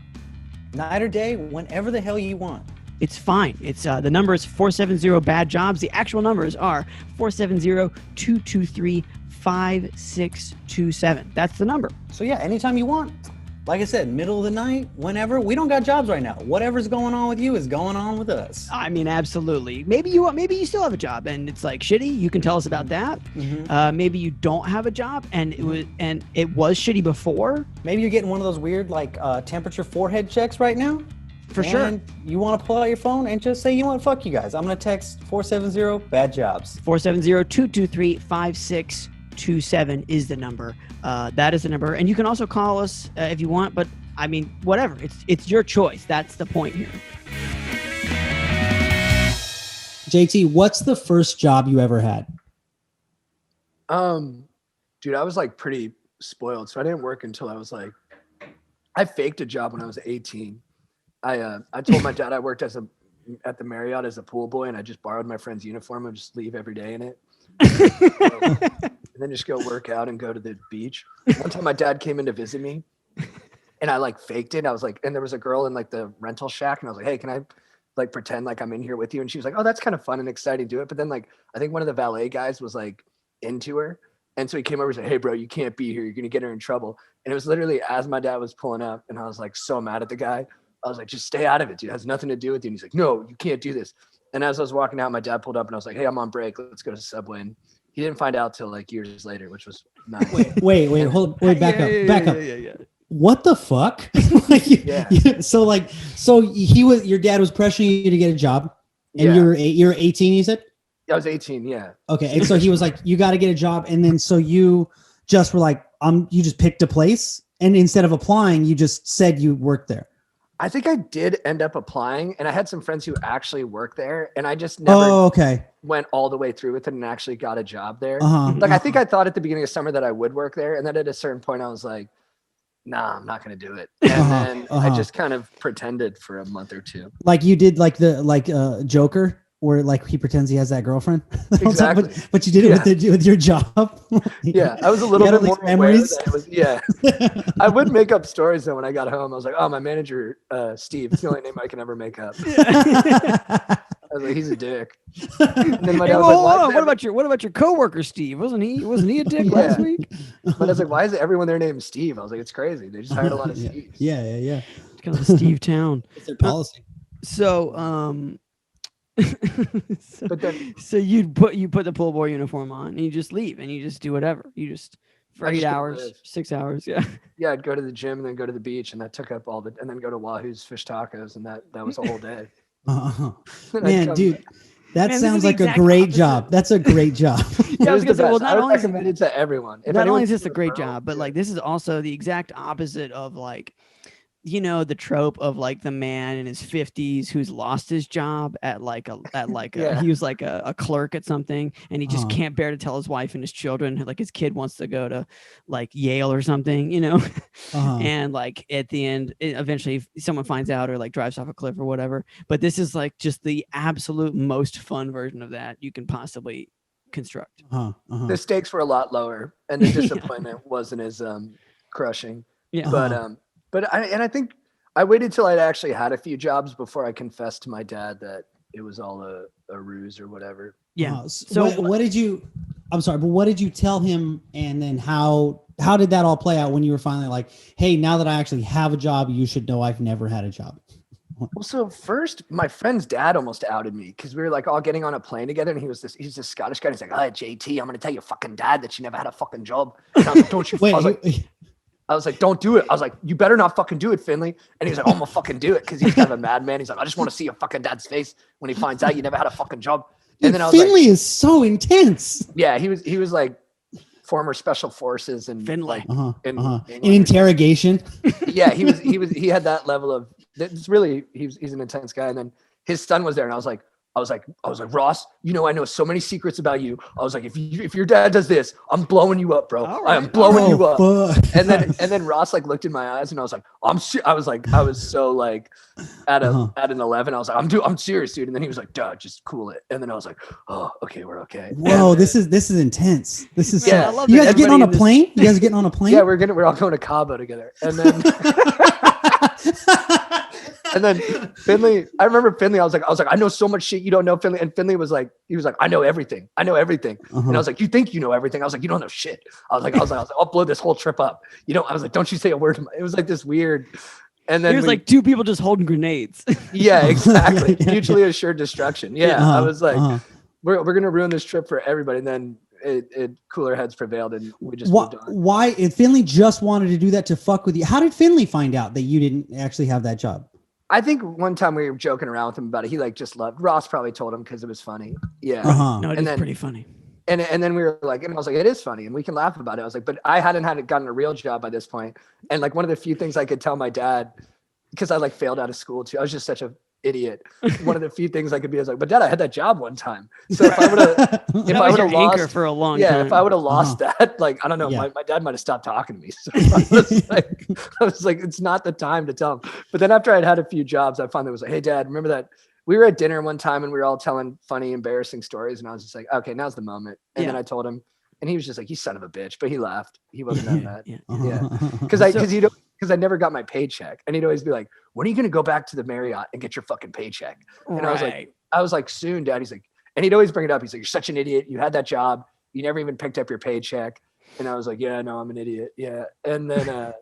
Night or day, whenever the hell you want. It's fine. It's the number is 470-BAD-JOBS. The actual numbers are 470-223-5627. That's the number. So yeah, anytime you want. Like I said, middle of the night, whenever. We don't got jobs right now. Whatever's going on with you is going on with us. I mean, absolutely. Maybe you still have a job and it's like shitty. You can tell us about that. Mm-hmm. Maybe you don't have a job and it was shitty before. Maybe you're getting one of those weird like temperature forehead checks right now. For sure. You want to pull out your phone and just say, you know what, fuck you guys. I'm going to text 470-BAD-JOBS. 470-223-5627 is the number. That is the number. And you can also call us if you want, but I mean, whatever. It's your choice. That's the point here. JT, what's the first job you ever had? Dude, I was like pretty spoiled. So I didn't work until I faked a job when I was 18. I told my dad I worked at the Marriott as a pool boy, and I just borrowed my friend's uniform and just leave every day in it. And then just go work out and go to the beach. One time my dad came in to visit me and I like faked it. I was like, and there was a girl in like the rental shack and I was like, "Hey, can I like pretend like I'm in here with you?" And she was like, "Oh, that's kind of fun and exciting. Do it." But then like, I think one of the valet guys was like into her. And so he came over and said, "Hey bro, you can't be here. You're going to get her in trouble." And it was literally as my dad was pulling up and I was like so mad at the guy. I was like, "Just stay out of it, dude. It has nothing to do with you." And he's like, "No, you can't do this." And as I was walking out, my dad pulled up and I was like, "Hey, I'm on break. Let's go to Subway." And he didn't find out till like years later, which was nice. Wait, back up. Yeah. what the fuck? So your dad was pressuring you to get a job, and you're 18. You said. I was 18. Yeah. Okay, and so he was like, you got to get a job, and then so you just were like, you just picked a place, and instead of applying, you just said you worked there. I think I did end up applying, and I had some friends who actually worked there, and I just never went all the way through with it and actually got a job there. I think I thought at the beginning of summer that I would work there, and then at a certain point I was like, nah, I'm not going to do it. And then I just kind of pretended for a month or two. Like you did Joker, where like he pretends he has that girlfriend. Exactly. but you did it with your job. Yeah, I was a little bit more memories. I would make up stories though when I got home. I was like, oh, my manager, Steve. It's the only name I can ever make up. I was like, he's a dick. And then my dad was like, what about your coworker Steve? Wasn't he a dick last week? But I was like, why is everyone there named Steve? I was like, it's crazy. They just hired a lot of Steves. Yeah. It's kind of Steve Town. It's their policy. So you put the pool boy uniform on and you just leave and you just do whatever. You just for 8 hours, 6 hours. Yeah. Yeah. I'd go to the gym and then go to the beach, and that took up and then go to Wahoo's Fish Tacos, and that was a whole day. Man, dude, that sounds like a great job. That's a great job. Yeah, I was gonna say, well, I would recommend it to everyone. Not only is this a great job, but like this is also the exact opposite of like, you know, the trope of like the man in his 50s who's lost his job he was like a clerk at something, and he just can't bear to tell his wife and his children, like his kid wants to go to like Yale or something, you know. And like at the end eventually someone finds out or like drives off a cliff or whatever. But this is like just the absolute most fun version of that you can possibly construct. The stakes were a lot lower, and the disappointment wasn't as crushing. But I think I waited till I'd actually had a few jobs before I confessed to my dad that it was all a ruse or whatever. Yeah. So what did you? I'm sorry, but what did you tell him? And then how did that all play out when you were finally like, hey, now that I actually have a job, you should know I've never had a job. Well, so first, my friend's dad almost outed me because we were like all getting on a plane together, and he's this Scottish guy. And he's like, "Hi, JT, I'm gonna tell your fucking dad that you never had a fucking job." And I was like, "Don't you?" I was like, don't do it. I was like, you better not fucking do it, Finley. And he was like, I'm gonna fucking do it, because he's kind of a madman. He's like, I just want to see your fucking dad's face when he finds out you never had a fucking job. And then I was Finley is so intense. Yeah, he was like former special forces and Finley. In interrogation. Yeah, he had that level of. It's really he's an intense guy. And then his son was there, and I was like, Ross, you know, I know so many secrets about you. I was like, if your dad does this, I'm blowing you up, bro. Right. I am blowing you up. Fuck. And then Ross like looked in my eyes, and I was like, I was so like at an 11. I was like, I'm serious, dude. And then he was like, duh, just cool it. And then I was like, oh, okay, we're okay. Whoa, this is intense. This is yeah. So, you guys getting on a plane? You guys getting on a plane? Yeah, we're all going to Cabo together. And then and then Finley, I remember Finley, I was like, I know so much shit you don't know, Finley. And Finley was like, I know everything. And I was like, you think you know everything? I was like, you don't know shit. I was like, I'll blow this whole trip up. I was like, don't you say a word. It was like this weird. And then it was like two people just holding grenades. Yeah, exactly. Mutually assured destruction. Yeah. I was like, we're going to ruin this trip for everybody. And then it cooler heads prevailed, and we just moved on. Why? If Finley just wanted to do that to fuck with you, how did Finley find out that you didn't actually have that job? I think one time we were joking around with him about it. He like just loved. Ross probably told him because it was funny. Yeah. No, it's pretty funny. And then we were like, and I was like, it is funny, and we can laugh about it. I was like, but I hadn't gotten a real job by this point. And like one of the few things I could tell my dad, because I like failed out of school too. I was just such a idiot. One of the few things I could be is like, but Dad, I had that job one time. So if I would have lost for a long time. If I would have lost that, like, I don't know, my dad might have stopped talking to me. So I was like, it's not the time to tell him. But then after I'd had a few jobs, I finally was like, hey Dad, remember that we were at dinner one time and we were all telling funny, embarrassing stories. And I was just like, okay, now's the moment. And then I told him, and he was just like, you son of a bitch. But he laughed. He wasn't that mad. Because I never got my paycheck. And he'd always be like, when are you going to go back to the Marriott and get your fucking paycheck? And I was like, soon, Dad. He's like, and he'd always bring it up. He's like, you're such an idiot. You had that job. You never even picked up your paycheck. And I was like, yeah, no, I'm an idiot. Yeah. And then,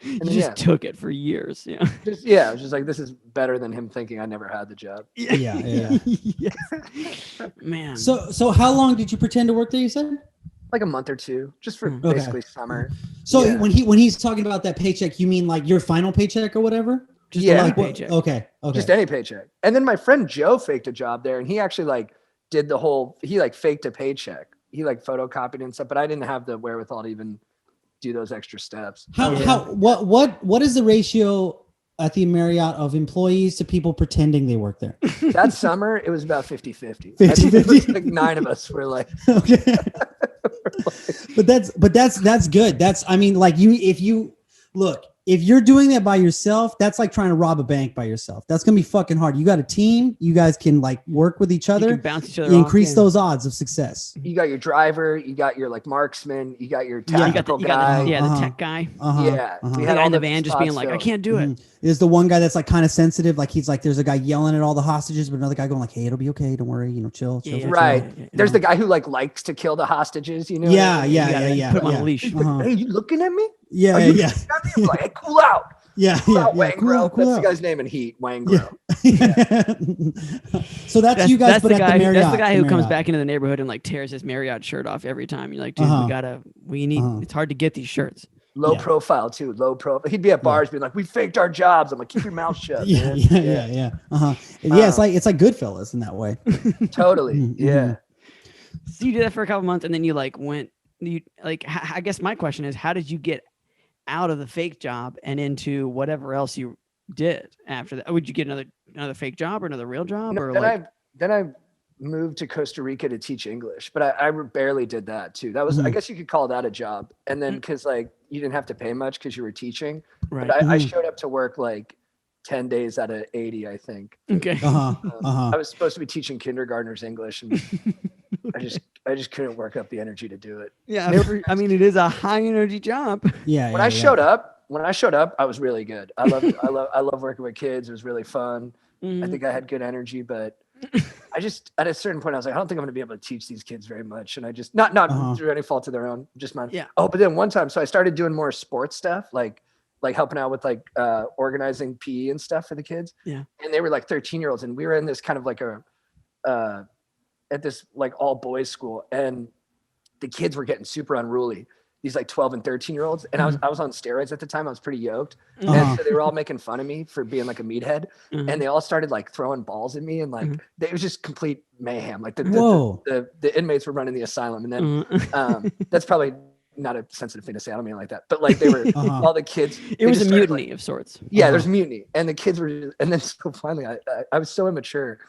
you took it for years. Yeah. I was just like, this is better than him thinking I never had the job. Yeah. Man. So how long did you pretend to work there, you said? like a month or two, just for Okay. basically summer. So Yeah. when he's talking about that paycheck, you mean like your final paycheck or whatever? Just Yeah. a Like what- paycheck. Okay. Just any paycheck. And then my friend Joe faked a job there, and he actually like did the whole. He like faked a paycheck. He like photocopied and stuff, but I didn't have the wherewithal to even do those extra steps. What is the ratio at the Marriott of employees to people pretending they work there? That summer, it was about 50-50. 50-50? Like 9 of us were like, Okay. but that's good. That's, I mean, like if you're doing that by yourself, that's like trying to rob a bank by yourself. That's gonna be fucking hard. You got a team. You guys can like work with each You other. can bounce each other You off, increase yeah. those odds of success. you got your driver, you got your like marksman, you got your You got tactical the, guy. the tech guy. Yeah, we The had guy all in the the van just being spots like, I filled. can't do it. There's the one guy that's like kind of sensitive. Like he's like, there's a guy yelling at all the hostages, but another guy going like, hey, it'll be okay. Don't worry. You know, chill. Yeah. Right. Yeah. There's the guy who like likes to kill the hostages, you know? Yeah. You gotta put him on a leash. He's like, hey, you looking at me? Yeah. Are you Yeah. looking at me? I'm like, hey, cool out. Yeah. Cool out, Yeah. Wangro. Cool That's out. the guy's name in Heat, Wangro. So that's you guys, That's but the at guy. the Marriott. That's the guy who the comes Marriott. back into the neighborhood and like tears his Marriott shirt off every time. You're like, dude, we need. It's hard to get these shirts. Low profile too. Low profile. He'd be at bars being like, "We faked our jobs." I'm like, "Keep your mouth shut." Yeah. Man. Yeah. It's like Goodfellas in that way. Totally. Yeah. So you did that for a couple months, and then you like went. You like. I guess my question is, how did you get out of the fake job and into whatever else you did after that? Would you get another fake job or another real job, or Then I moved to Costa Rica to teach English, but I barely did that too. That was, I guess you could call that a job. And then because like you didn't have to pay much because you were teaching, right? But I showed up to work like 10 days out of 80, I think. Okay. I was supposed to be teaching kindergartners English, and I just couldn't work up the energy to do it. Yeah, I mean, it is a high energy job. Yeah. When I showed up, I was really good. I love working with kids. It was really fun. I think I had good energy, but I just at a certain point I was like, I don't think I'm going to be able to teach these kids very much. And I just not through any fault of their own, just mine. Yeah. Oh, but then one time, so I started doing more sports stuff, like helping out with like organizing PE and stuff for the kids. Yeah. And they were like 13-year-olds, and we were in this kind of like at this like all boys school, and the kids were getting super unruly. These like 12 and 13-year-olds, and I was on steroids at the time. I was pretty yoked, and so they were all making fun of me for being like a meathead, and they all started like throwing balls at me, and like it was just complete mayhem. Like the inmates were running the asylum, and then that's probably not a sensitive thing to say. I don't mean it like that, but like they were all the kids. It was a mutiny of sorts. Yeah, there's mutiny, and the kids were, and then so finally, I was so immature.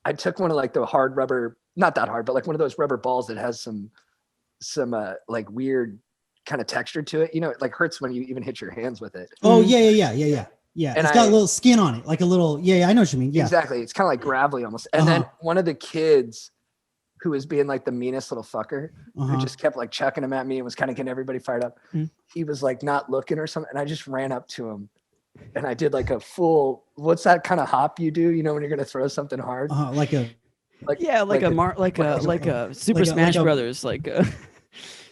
I took one of like the hard rubber, not that hard, but like one of those rubber balls that has some like weird kind of texture to it. You know, it like hurts when you even hit your hands with it. Oh yeah. And it's got a little skin on it, like a little. Yeah, I know what you mean. Yeah, exactly. It's kind of like gravelly almost. And then one of the kids who was being like the meanest little fucker, who just kept like chucking him at me and was kind of getting everybody fired up. He was like not looking or something, and I just ran up to him. And I did like a full, what's that kind of hop you do? You know, when you're going to throw something hard? Like a Super Smash Brothers, like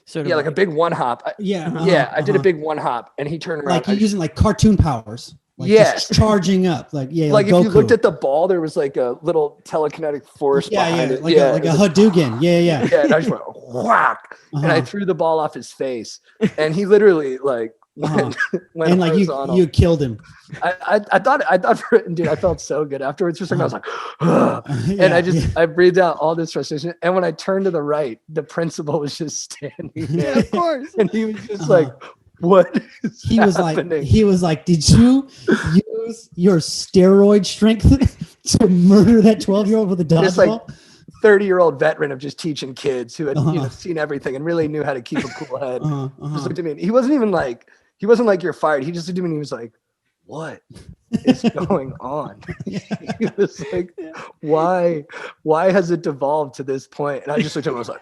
sort of. Yeah, like a big one hop. I did a big one hop, and he turned around. Like you're using like cartoon powers. Like just charging up. Like like if you looked at the ball, there was like a little telekinetic force behind it. Like a Hadouken. Yeah. Yeah, and I just went whack, and I threw the ball off his face, and he literally like. Went and like you killed him. I thought dude, I felt so good afterwards. For a second, I was like, and I breathed out all this frustration. And when I turned to the right, the principal was just standing there. Yeah, of course. And he was just like, what is happening? He was like, did you use your steroid strength to murder that 12-year-old with a dodgeball? 30-year-old veteran of just teaching kids who had seen everything and really knew how to keep a cool head. Just looked at me. And he wasn't like you're fired. He just looked at me and he was like, what is going on? He was like, why has it devolved to this point? And I just looked at him and I was like,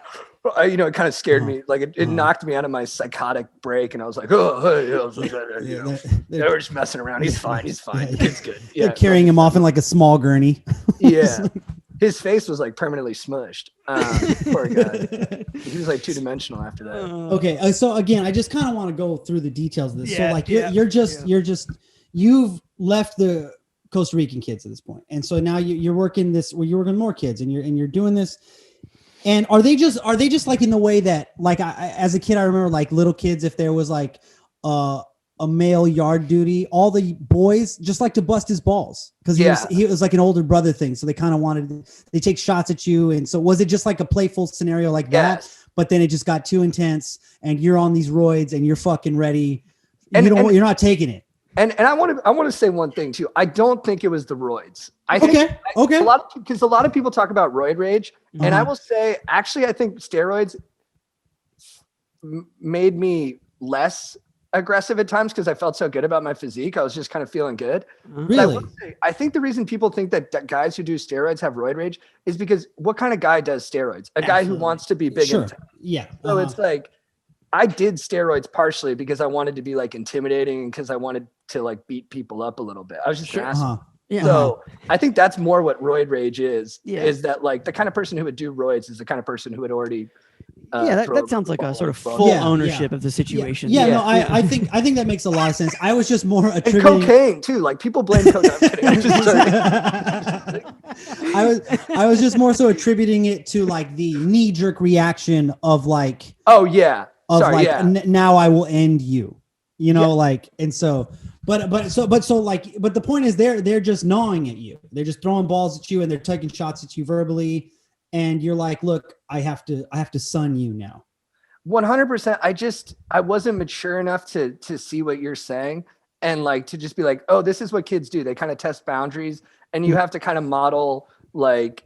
it kind of scared me. Like it knocked me out of my psychotic break. And I was like, they were just messing around. He's fine. It's good. Yeah. They're carrying him off in like a small gurney. Yeah. His face was like permanently smushed. Poor guy. He was like two-dimensional after that. Okay, so again, I just kind of want to go through the details of this. So like you've left the Costa Rican kids at this point, and so now you're working this. Well, you're working more kids, and you're doing this. And are they just like in the way that like I as a kid I remember like little kids, if there was like a male yard duty, all the boys just like to bust his balls because he was like an older brother thing, so they kind of they take shots at you. And so was it just like a playful scenario like that, but then it just got too intense and you're on these roids and you're fucking ready and you're not taking it? And I want to say one thing too. I don't think it was the roids. I think okay. A lot of people talk about roid rage, and I will say actually I think steroids made me less aggressive at times because I felt so good about my physique. I was just kind of feeling good. Really? I think the reason people think that guys who do steroids have roid rage is because what kind of guy does steroids? A guy who wants to be big. Sure. And tough. Yeah. So it's like I did steroids partially because I wanted to be like intimidating and because I wanted to like beat people up a little bit. I was just an asshole. Yeah. So I think that's more what roid rage is. Yeah. Is that like the kind of person who would do roids is the kind of person who would already. That sounds like a sort of full ownership of the situation. I think that makes a lot of sense. I was just more attributing and cocaine too. Like people blame cocaine. I'm kidding. I'm just I was just more so attributing it to like the knee-jerk reaction of like, oh yeah, now I will end you. You know, like, and so, but the point is they're just gnawing at you. They're just throwing balls at you and they're taking shots at you verbally. And you're like, look, I have to sun you now. 100%. I wasn't mature enough to see what you're saying and like to just be like, oh, this is what kids do. They kind of test boundaries and you have to kind of model like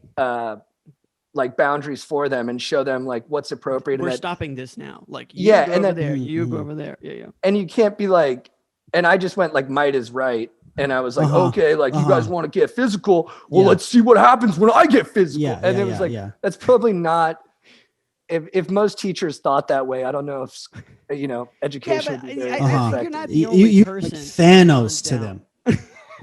boundaries for them and show them like what's appropriate. We're stopping this now. Like, you go over there, you go over there. Yeah. And you can't be like, and I just went like, might is right. And I was like, okay, like you guys want to get physical. Well, let's see what happens when I get physical. And it was like, that's probably not, if most teachers thought that way, I don't know if, education. I think you're not the only person. Like Thanos to them.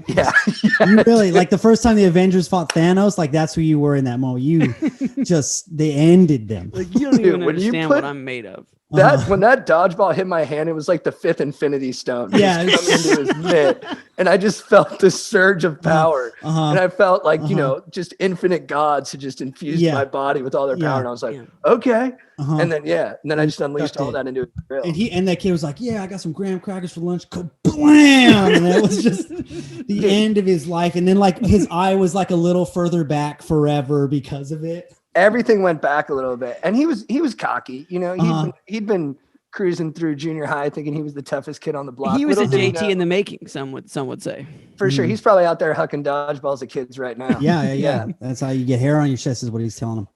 Yeah. You really, like the first time the Avengers fought Thanos, like that's who you were in that moment. You they ended them. Like you don't even understand what I'm made of. When that dodgeball hit my hand, it was like the fifth Infinity Stone. Yeah, into his mitt, and I just felt this surge of power, and I felt like just infinite gods had just infused my body with all their power, and I was like, okay, and then I just unleashed all that into a drill. And that kid was like, yeah, I got some graham crackers for lunch. Kablam! And that was just the end of his life. And then like his eye was like a little further back forever because of it. Everything went back a little bit, and he was cocky. He'd been cruising through junior high, thinking he was the toughest kid on the block. He was a JT in the making. Some would say. For sure, he's probably out there hucking dodgeballs at kids right now. Yeah. That's how you get hair on your chest, is what he's telling them.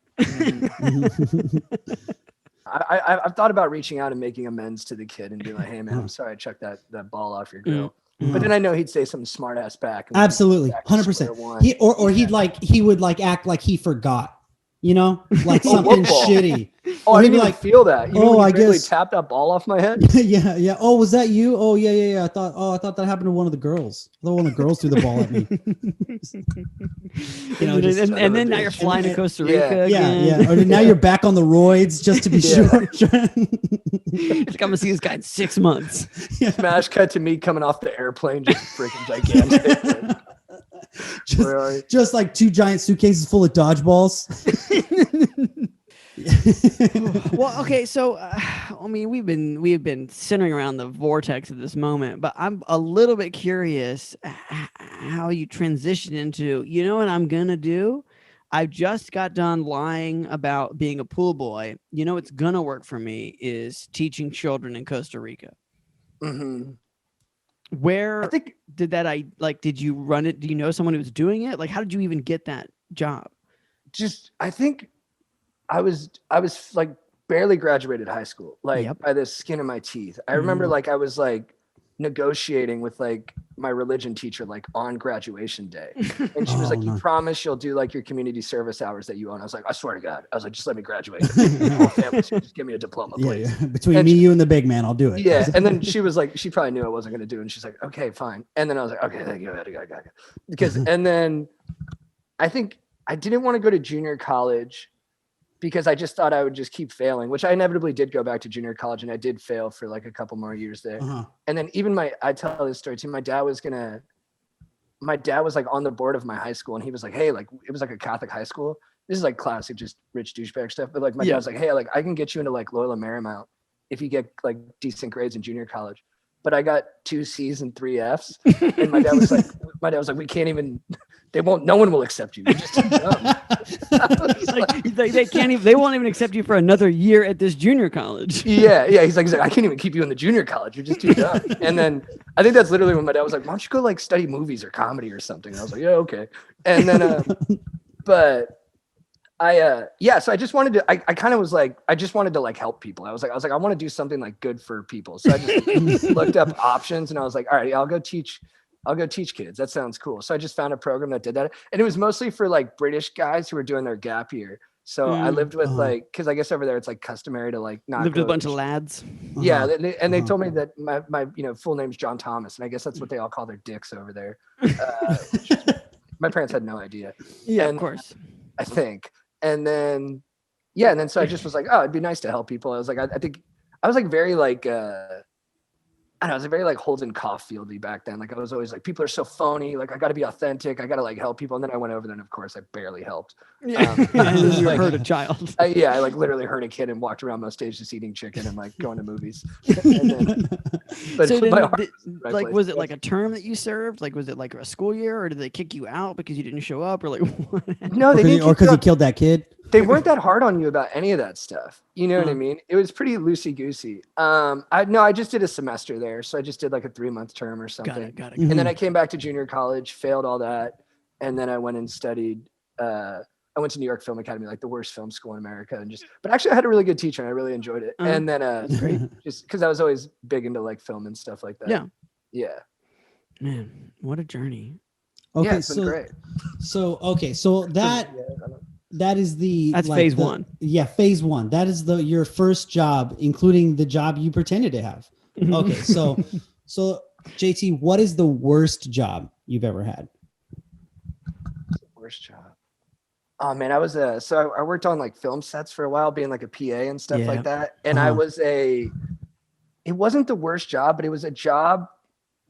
I've thought about reaching out and making amends to the kid and be like, "Hey, man, I'm sorry I chucked that ball off your girl." But then I know he'd say something smart ass back. Absolutely, 100%. He would act like he forgot. Like something shitty. Oh, I didn't even feel that. I guess tapped that ball off my head. Yeah. Oh, was that you? Oh, yeah. I thought that happened to one of the girls. I thought one of the girls threw the ball at me. And then now you're flying to Costa Rica. Yeah. Or now you're back on the roids just to be sure. Like, I'm gonna see this guy in 6 months. Smash cut to me coming off the airplane, just freaking gigantic. Just like 2 giant suitcases full of dodgeballs. Well, okay, so I mean, we've been centering around the vortex of this moment, but I'm a little bit curious how you transition into, what I'm gonna do? I've just got done lying about being a pool boy. It's gonna work for me is teaching children in Costa Rica. Mm-hmm. Where did you run it? Do you know someone who was doing it? Like, how did you even get that job? I think I was like barely graduated high school, like by the skin of my teeth. I remember like I was like negotiating with like my religion teacher like on graduation day, and she was like, "You promise you'll do like your community service hours that you own?" I was like, "I swear to God." I was like, "Just let me graduate. Just give me a diploma, please." Yeah. Between you and the big man, I'll do it. Yeah. And then she was like, she probably knew I wasn't going to do it, and she's like, "Okay, fine." And then I was like, "Okay, thank you." Because and then I think I didn't want to go to junior college because I just thought I would just keep failing, which I inevitably did go back to junior college, and I did fail for like a couple more years there. And then even I tell this story too, my dad was like on the board of my high school, and he was like, "Hey, like it was like a Catholic high school." this is like classic, just rich douchebag stuff. But like my dad was like, hey, like I can get you into like Loyola Marymount if you get like decent grades in junior college. But I got 2 C's and 3 F's. And my dad was like, we can't even, no one will accept you. You're just too dumb. They won't even accept you for another year at this junior college. Yeah. He's like, I can't even keep you in the junior college. You're just too dumb. And then I think that's literally when my dad was like, why don't you go like study movies or comedy or something? And I was like, yeah, okay. And then, but so I just wanted to, I kind of was like, I just wanted to like help people. I was like, I want to do something like good for people. So I just looked up options and I was like, all right, I'll go teach kids. That sounds cool. So I just found a program that did that. And it was mostly for like British guys who were doing their gap year. So I lived with like, cause I guess over there, it's like customary to like not lived with a bunch of lads. Yeah. And they told me that my full name's John Thomas. And I guess that's what they all call their dicks over there. My parents had no idea. Yeah, and of course. I think. And then so I just was like, oh, it'd be nice to help people. I was like, I think I was like very like, I was very like Holden Caulfield-y back then. Like I was always like, people are so phony. Like I got to be authentic. I got to like help people. And then I went over there and of course I barely helped. Yeah. You like, hurt a child. I like literally hurt a kid and walked around most stages just eating chicken and like going to movies. But so like, was it like a term that you served? Like, was it like a school year or did they kick you out because you didn't show up or like what? No, they didn't. Or because you killed that kid. They weren't that hard on you about any of that stuff. You know what I mean? It was pretty loosey goosey. I just did a semester there. So I just did like a 3-month term or something. Got it. And then I came back to junior college, failed all that. And then I went and studied, I went to New York Film Academy, like the worst film school in America. But actually I had a really good teacher and I really enjoyed it. And then just cause I was always big into like film and stuff like that. Yeah. Yeah. Man, what a journey. Okay. Yeah, it's been great. So that is that's like phase 1. Yeah, phase 1. That is your first job, including the job you pretended to have. Okay, so JT, what is the worst job you've ever had? Worst job. Oh man, I was I worked on like film sets for a while, being like a PA and stuff like that. And it wasn't the worst job, but it was a job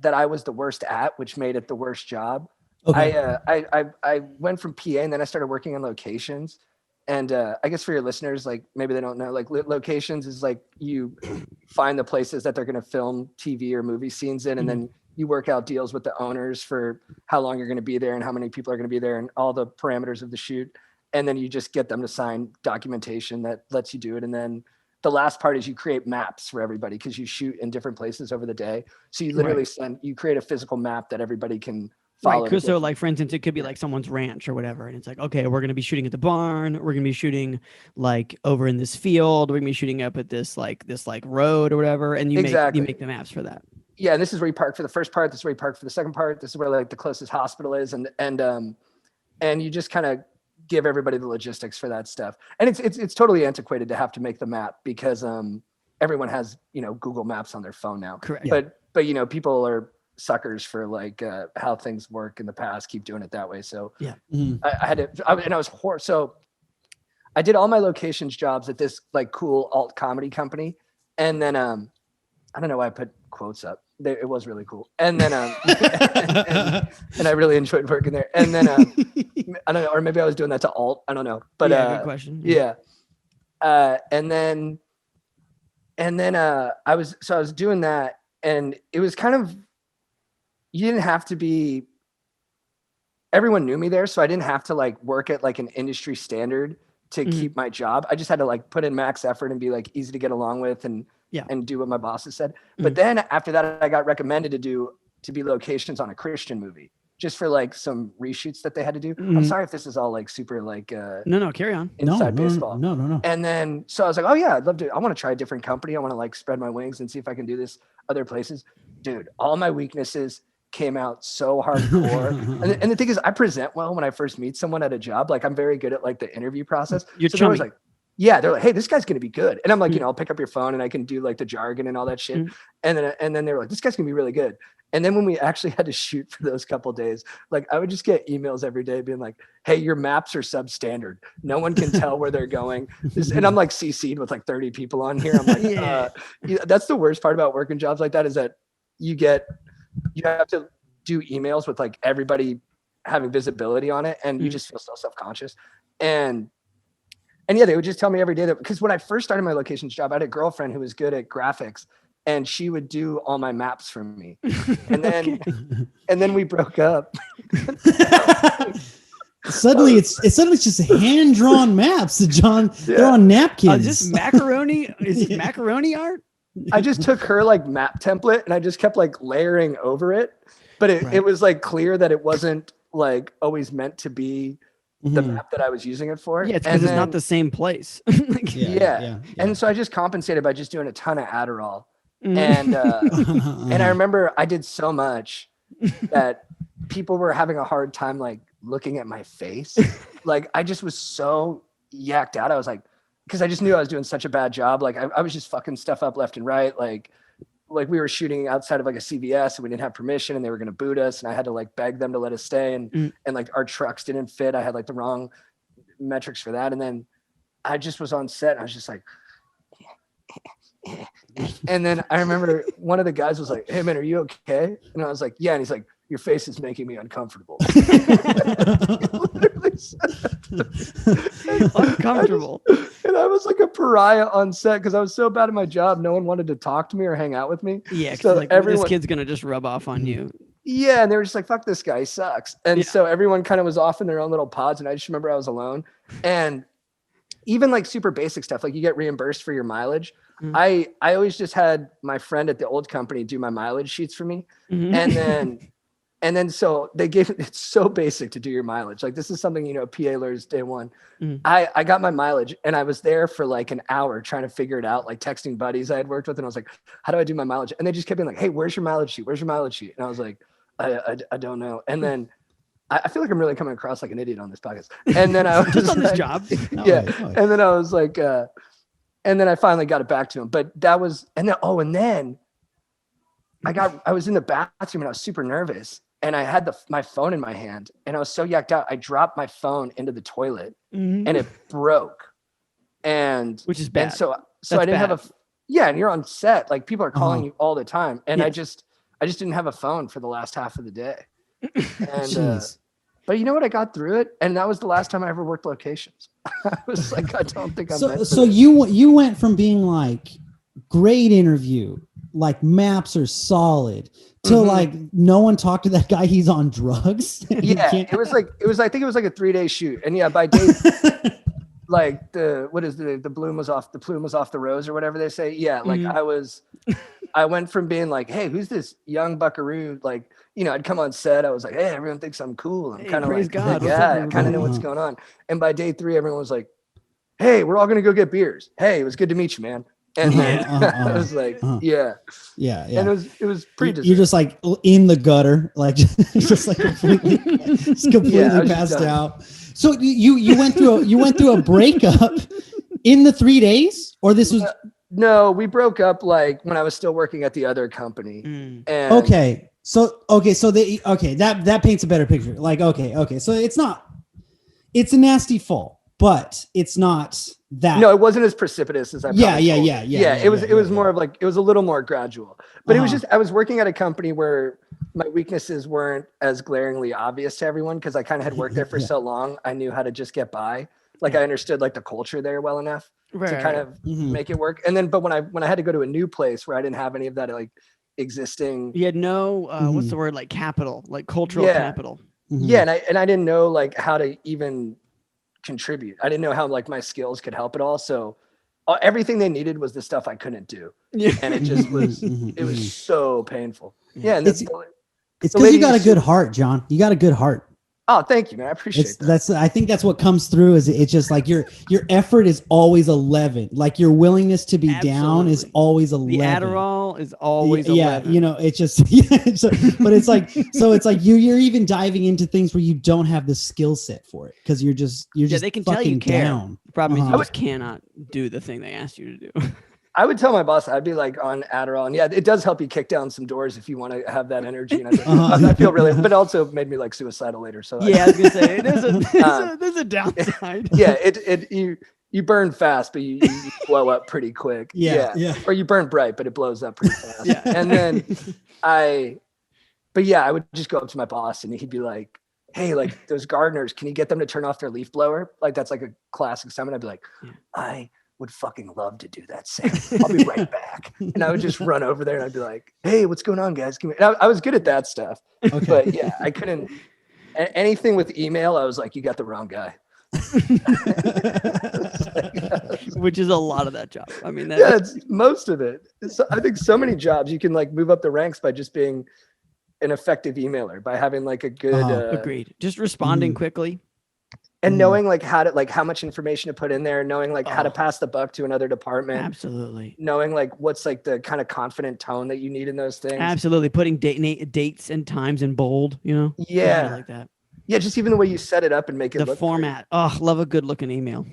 that I was the worst at, which made it the worst job. Okay. I went from PA and then I started working on locations. And I guess for your listeners, like maybe they don't know, like locations is like you find the places that they're going to film TV or movie scenes in, and then you work out deals with the owners for how long you're going to be there and how many people are going to be there and all the parameters of the shoot. And then you just get them to sign documentation that lets you do it. And then the last part is you create maps for everybody because you shoot in different places over the day. So you literally you create a physical map that everybody can follow. Right. So like, for instance, it could be like someone's ranch or whatever. And it's like, okay, we're going to be shooting at the barn. We're going to be shooting like over in this field. We're going to be shooting up at this road or whatever. And you make the maps for that. Yeah. And this is where you park for the first part. This is where you park for the second part. This is where like the closest hospital is. And you just kind of give everybody the logistics for that stuff. And it's totally antiquated to have to make the map because everyone has, Google Maps on their phone now. Correct. But people are suckers for like how things work in the past, keep doing it that way. So yeah, I had to, and I was horrible. So I did all my locations jobs at this like cool alt comedy company. And then I don't know why I put quotes up. It was really cool. And then and I really enjoyed working there. And then I don't know, or maybe I was doing that to alt. I don't know. But good question. Yeah. And then I was doing that, and it was kind of, you didn't have to be, everyone knew me there. So I didn't have to like work at like an industry standard to keep my job. I just had to like put in max effort and be like easy to get along with and do what my bosses said. But then after that, I got recommended to be locations on a Christian movie just for like some reshoots that they had to do. I'm sorry if this is all like super like, no, carry on. Inside baseball. No. And then, so I was like, oh yeah, I want to try a different company. I want to like spread my wings and see if I can do this other places. Dude, all my weaknesses came out so hardcore. and the thing is, I present well when I first meet someone at a job. Like I'm very good at like the interview process. They're always like, yeah, they're like, hey, this guy's going to be good. And I'm like, I'll pick up your phone and I can do like the jargon and all that shit. And then they were like, this guy's going to be really good. And then when we actually had to shoot for those couple of days, like I would just get emails every day being like, hey, your maps are substandard. No one can tell where they're going. And I'm like CC'd with like 30 people on here. I'm like, that's the worst part about working jobs like that is that you have to do emails with like everybody having visibility on it. And you just feel so self-conscious. And yeah, they would just tell me every day that, because when I first started my locations job, I had a girlfriend who was good at graphics, and she would do all my maps for me. And then and then we broke up. Suddenly it's just hand-drawn maps that John, they're on napkins. Just macaroni. Is it macaroni art? I just took her like map template and I just kept like layering over it. But it was like clear that it wasn't like always meant to be the map that I was using it for. Yeah, it's because it's not the same place. Yeah. And so I just compensated by just doing a ton of Adderall. And I remember I did so much that people were having a hard time like looking at my face. Like I just was so yacked out. I was like, because I just knew I was doing such a bad job. Like I was just fucking stuff up left and right. Like we were shooting outside of like a CVS and we didn't have permission and they were going to boot us. And I had to like beg them to let us stay. And like our trucks didn't fit. I had like the wrong metrics for that. And then I just was on set and I was just like, and then I remember one of the guys was like, "Hey man, are you okay?" And I was like, "Yeah." And he's like, "Your face is making me uncomfortable." Uncomfortable. And I was like a pariah on set because I was so bad at my job. No one wanted to talk to me or hang out with me. Yeah, so like this kid's gonna just rub off on you. Yeah, and they were just like, "Fuck this guy, he sucks." And so everyone kind of was off in their own little pods, and I just remember I was alone. And even like super basic stuff, like you get reimbursed for your mileage. I always just had my friend at the old company do my mileage sheets for me. And then so they gave it's so basic to do your mileage. Like this is something, PA learns day one. I got my mileage and I was there for like an hour trying to figure it out, like texting buddies I had worked with. And I was like, "How do I do my mileage?" And they just kept being like, "Hey, where's your mileage sheet? Where's your mileage sheet?" And I was like, I don't know. And then I feel like I'm really coming across like an idiot on this podcast. And then I was just on this like, job. And then I was like, and then I finally got it back to him. But that was, and then I was in the bathroom and I was super nervous and I had my phone in my hand and I was so yacked out. I dropped my phone into the toilet and it broke. Which is bad. And so I didn't have and you're on set. Like people are calling you all the time. And I just didn't have a phone for the last half of the day. And, but you know what? I got through it. And that was the last time I ever worked locations. I was like, I don't think I'm so you went from being like great interview, like maps are solid, to like no one talked to that guy, he's on drugs. Yeah, I think it was like a 3-day shoot. And yeah, by day like the plume was off the rose or whatever they say. Yeah, like I went from being like, "Hey, who's this young buckaroo?" Like, I'd come on set. I was like, "Hey, everyone thinks I'm cool." I'm kind of like, God. "Yeah, I kind of know what's going on." And by day 3, everyone was like, "Hey, we're all going to go get beers. Hey, it was good to meet you, man." And then I was like, yeah. And it was pretty. You're just like in the gutter, like just like completely passed out. So you went through a breakup in the 3 days, or this was. No, we broke up like when I was still working at the other company. And that paints a better picture. Like, okay. So it's a nasty fall, but it's not that. No, it wasn't as precipitous as I. Yeah. It was more of like, it was a little more gradual, but it was just, I was working at a company where my weaknesses weren't as glaringly obvious to everyone. Cause I kind of had worked there for so long. I knew how to just get by. Like I understood like the culture there well enough to kind of make it work. And then, but when I had to go to a new place where I didn't have any of that, like existing, you had no, what's the word? Like capital, like cultural capital. Yeah. And I didn't know like how to even contribute. I didn't know how like my skills could help at all. So everything they needed was the stuff I couldn't do. And it just was, it was so painful. Yeah. And it's because you got a good heart, John. You got a good heart. Oh, thank you, man. I appreciate that. I think that's what comes through is it's just like your effort is always 11. Like your willingness to be down is always 11. The Adderall is always 11. It's just but it's like you're even diving into things where you don't have the skill set for it because you're just they can tell you care. Down. The problem is you just cannot do the thing they asked you to do. I would tell my boss I'd be like on Adderall, and yeah, it does help you kick down some doors if you want to have that energy. And I feel really, but also made me like suicidal later. So yeah, I was gonna say there's a downside. Yeah, you burn fast, but you blow up pretty quick. Yeah, or you burn bright, but it blows up pretty fast. Yeah, and then I would just go up to my boss, and he'd be like, hey, like those gardeners, can you get them to turn off their leaf blower? Like that's like a classic assignment. I'd be like, Yeah. I would fucking love to do that, Sam. I'll be right back. And I would just run over there and I'd be like, hey, what's going on, guys? And I was good at that stuff. Okay. But yeah, I couldn't, anything with email, I was like, you got the wrong guy. Which is a lot of that job. I mean, Yeah, it's most of it. I think so many jobs you can like move up the ranks by just being an effective emailer, by having like a good agreed. Just responding quickly. and knowing like how to, like how much information to put in there, knowing like how to pass the buck to another department. Absolutely. Knowing like what's like the kind of confident tone that you need in those things. Absolutely. Putting dates and times in bold, you know? Yeah. Like that. Yeah, just even the way you set it up and make it The look format. pretty. Oh, love a good looking email.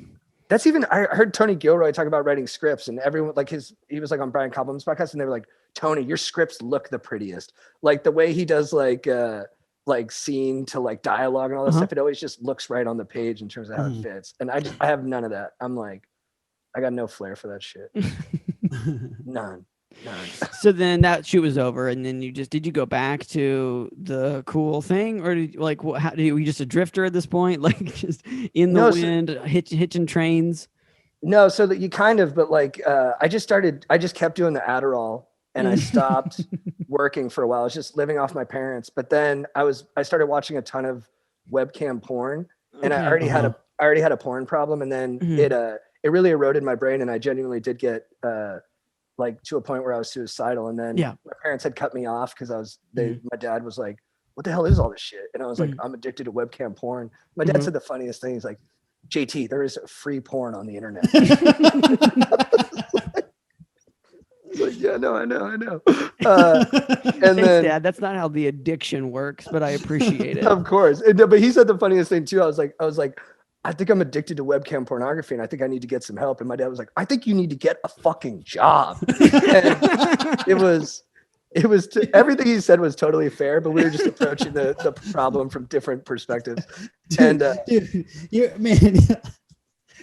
That's even, I heard Tony Gilroy talk about writing scripts, and everyone like he was like on Brian Koppelman's podcast, and they were like, Tony, your scripts look the prettiest. Like the way he does like scene to like dialogue and all that stuff, it always just looks right on the page in terms of how it fits. And I have none of that. I'm like, I got no flair for that shit. None. So then that shoot was over, and then did you go back to the cool thing, or did like were you just a drifter at this point, like just in the wind, hitching trains? No, so that you kind of, but like I just kept doing the Adderall, and I stopped working for a while. I was just living off my parents, but then I started watching a ton of webcam porn, and I already had a porn problem, and then it really eroded my brain, and I genuinely did get like to a point where I was suicidal. And then my parents had cut me off because my dad was like, what the hell is all this shit? And I was like, I'm addicted to webcam porn. My dad said the funniest thing. He's like, JT, there is free porn on the internet. Like, yeah, no, I know. And then, Dad, that's not how the addiction works, but I appreciate it. Of course. But he said the funniest thing too. I was like, I think I'm addicted to webcam pornography, and I think I need to get some help. And my dad was like, I think you need to get a fucking job. And it was everything he said was totally fair, but we were just approaching the problem from different perspectives. Dude,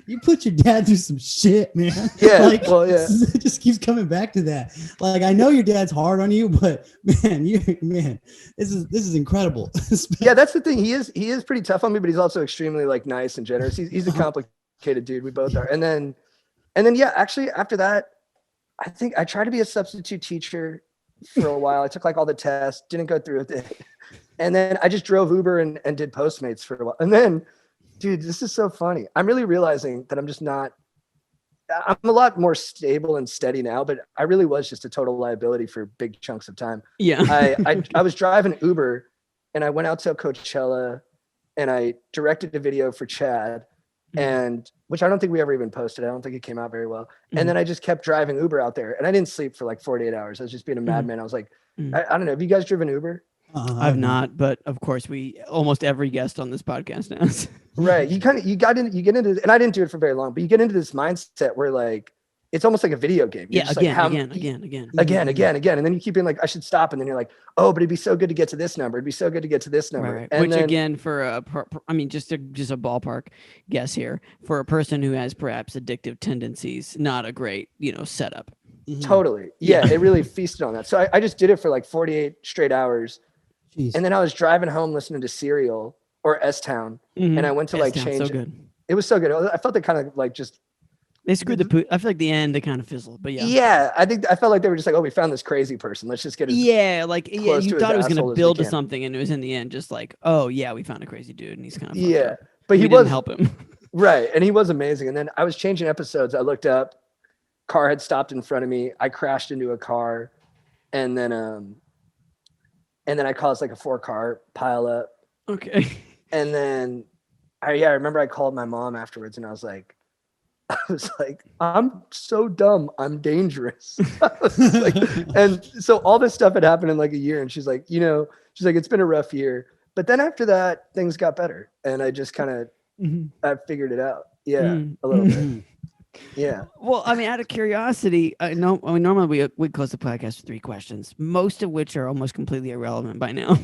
you put your dad through some shit, man. Yeah. Like, well, yeah. It just keeps coming back to that. Like, I know your dad's hard on you, but man, this is incredible. Yeah, that's the thing. He is pretty tough on me, but he's also extremely like nice and generous. He's a complicated dude. We both are. And then yeah, actually after that, I think I tried to be a substitute teacher for a while. I took like all the tests, didn't go through with it. And then I just drove Uber and did Postmates for a while. And then, dude, this is so funny. I'm really realizing that I'm a lot more stable and steady now, but I really was just a total liability for big chunks of time. Yeah. I was driving Uber, and I went out to Coachella, and I directed a video for Chad, and which I don't think we ever even posted. I don't think it came out very well. And then I just kept driving Uber out there, and I didn't sleep for like 48 hours. I was just being a madman. I was like, I don't know. Have you guys driven Uber? I've not, but of course almost every guest on this podcast has. Right. You get into, and I didn't do it for very long, but you get into this mindset where like, it's almost like a video game. You're Again. And then you keep being like, I should stop. And then you're like, oh, but it'd be so good to get to this number. It'd be so good to get to this number. Right. And Which then, again, for just a ballpark guess here, for a person who has perhaps addictive tendencies, not a great, setup. Totally. Yeah. It really feasted on that. So I just did it for like 48 straight hours. Jeez. And then I was driving home listening to Serial or S-Town, and I went to like change. So good. It was so good. I felt it kind of like just. They screwed I feel like the end, they kind of fizzled, but yeah. Yeah, I felt like they were just like, oh, we found this crazy person. Let's just get it. Yeah, you thought it was going to build to can. something, and it was in the end just like, oh yeah, we found a crazy dude, and he's kind of but he didn't help him. Right, and he was amazing. And then I was changing episodes. I looked up, car had stopped in front of me. I crashed into a car, and then I caused like a 4-car pile up. Okay. And then I remember I called my mom afterwards, and I was like, I'm so dumb. I'm dangerous. And so all this stuff had happened in like a year. And she's like, it's been a rough year. But then after that, things got better. And I just kind of, I figured it out. Yeah, a little bit. Yeah. Well, I mean, out of curiosity, no, I mean, normally we close the podcast with 3 questions, most of which are almost completely irrelevant by now.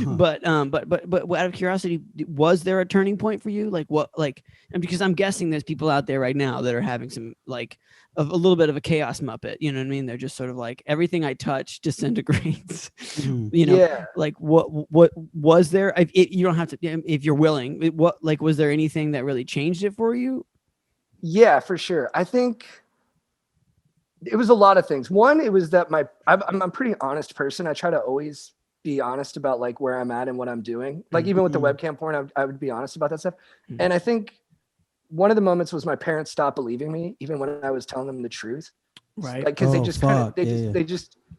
But out of curiosity, was there a turning point for you? Like what, like, and because I'm guessing there's people out there right now that are having some like a little bit of a chaos muppet. You know what I mean? They're just sort of like everything I touch disintegrates. Mhm. You know, Yeah. like what was there? You don't have to if you're willing. What like was there anything that really changed it for you? Yeah, for sure. I think it was a lot of things. One, it was that I'm a pretty honest person. I try to always be honest about like where I'm at and what I'm doing. Like even with the webcam porn, I would be honest about that stuff. Mhm. And I think one of the moments was my parents stopped believing me, even when I was telling them the truth. Right. Like, cause they Oh, just kind fuck. of, Yeah.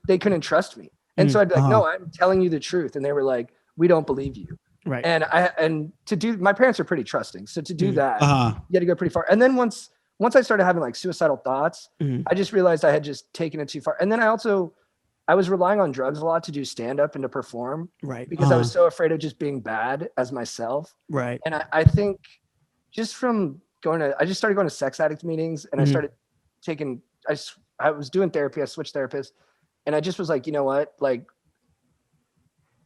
they couldn't trust me. And so I'd be like, Uh-huh. no, I'm telling you the truth. And they were like, we don't believe you. Right. And my parents are pretty trusting. So to do that, Uh-huh. you had to go pretty far. And then once I started having like suicidal thoughts, Mhm. I just realized I had just taken it too far. And then I was relying on drugs a lot to do stand up and to perform Right. because I was so afraid of just being bad as myself. Right. And I think just from I just started going to sex addict meetings and I Mhm. started taking, I was doing therapy. I switched therapists and I just was like, you know what? Like,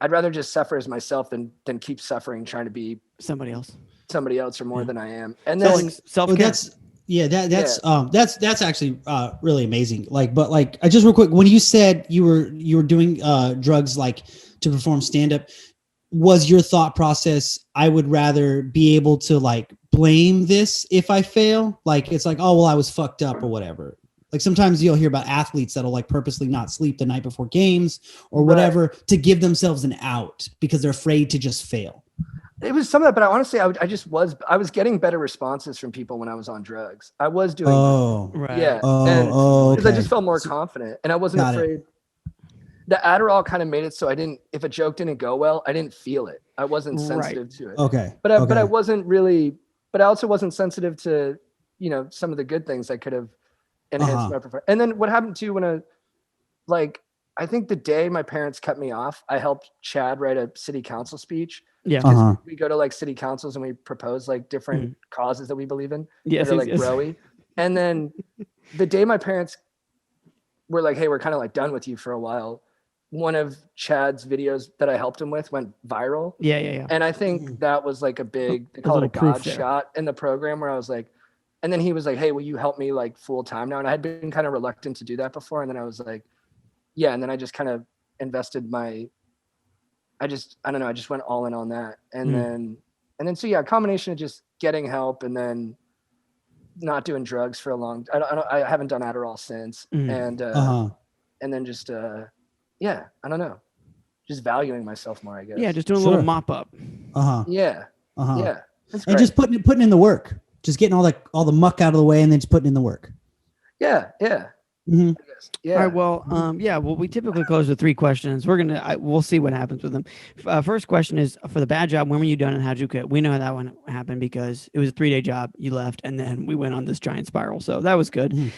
I'd rather just suffer as myself than keep suffering, trying to be Somebody else. somebody else or more Yeah. than I am. And So then like self Well, care. that's actually really amazing. Like, but like, I just real quick, when you said you were doing drugs like to perform stand up, was your thought process, I would rather be able to like blame this if I fail? Like, it's like, oh well, I was fucked up or whatever. Like sometimes you'll hear about athletes that'll like purposely not sleep the night before games or whatever to give themselves an out because they're afraid to just fail. it was some of that, but honestly, I was getting better responses from people when I was on drugs. I was doing, Right. yeah. Oh, Because I okay. just felt more confident and I wasn't Got it. afraid. The Adderall kind of made it so if a joke didn't go well, I didn't feel it. I wasn't Right. sensitive to it. Okay. But I wasn't really, but I also wasn't sensitive to, some of the good things that could have enhanced my performance. And then what happened too when I think the day my parents cut me off, I helped Chad write a city council speech. Yeah. Uh-huh. We go to like city councils and we propose like different causes that we believe in. Yes. That are like yes. broy. And then the day my parents were like, hey, we're kind of like done with you for a while, one of Chad's videos that I helped him with went viral. Yeah. And I think that was like they call it a God shot in the program where I was like, and then he was like, hey, will you help me like full time now? And I had been kind of reluctant to do that before. And then I was like, yeah. And then I just kind of invested I don't know. I just went all in on that. And then, so yeah, a combination of just getting help and then not doing drugs for a long, I haven't done Adderall since. And then just, yeah, I don't know. Just valuing myself more, I guess. Yeah. Just doing a little mop up. Yeah. Yeah. And just putting in the work, just getting all the muck out of the way and then just putting in the work. Yeah. Yeah. Mhm. Yeah. All right. Well, well, we typically close with 3 questions. We'll see what happens with them. First question is for the bad job. When were you done and how'd you quit? We know how that one happened because it was a 3-day job. You left and then we went on this giant spiral. So that was good.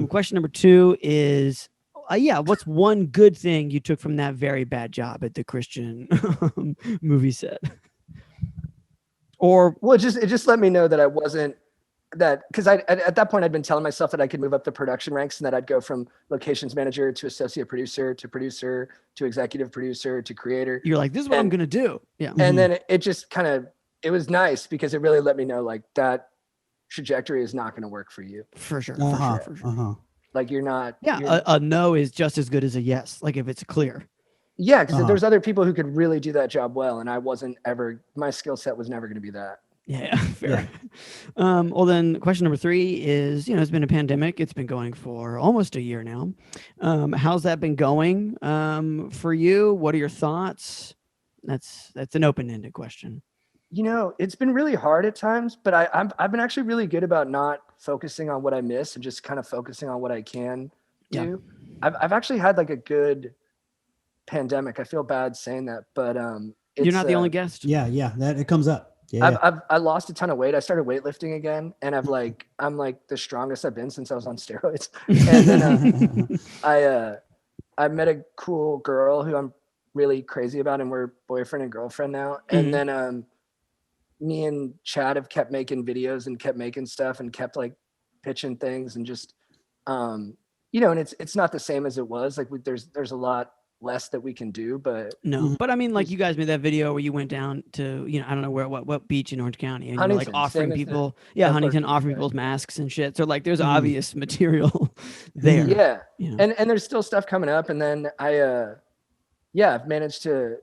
Question number 2 is, what's one good thing you took from that very bad job at the Christian movie set? Or well, it just let me know that I wasn't that, because at that point I'd been telling myself that I could move up the production ranks and that I'd go from locations manager to associate producer to executive producer to creator. You're like, this is what I'm gonna do. Yeah. And then it just it was nice because it really let me know like that trajectory is not going to work for you. For sure. For sure. Like you're not. Yeah. A no is just as good as a yes. Like if it's clear. Yeah, because there's other people who could really do that job well, and I wasn't ever. My skill set was never going to be that. Yeah, fair. Yeah. Well, then question number 3 is, it's been a pandemic. It's been going for almost a year now. How's that been going for you? What are your thoughts? That's an open-ended question. It's been really hard at times, but I've been actually really good about not focusing on what I miss and just kind of focusing on what I can do. Yeah. I've actually had like a good pandemic. I feel bad saying that, but you're not the only guest. Yeah, that it comes up. Yeah. I lost a ton of weight. I started weightlifting again, and I'm like the strongest I've been since I was on steroids. And then I met a cool girl who I'm really crazy about, and we're boyfriend and girlfriend now. And then me and Chad have kept making videos and kept making stuff and kept like pitching things and just, you know, and it's not the same as it was. Like there's a lot less that we can do, but No, but I mean, like Just- you guys made that video where you went down to, you know, I don't know what beach in Orange County, and you were like Huntington, offering same as the people, yeah, South Park Huntington, beach, offering right? people's masks and shit. So like, there's Mhm. obvious material there. Yeah. You know? And there's still stuff coming up. And then I've managed to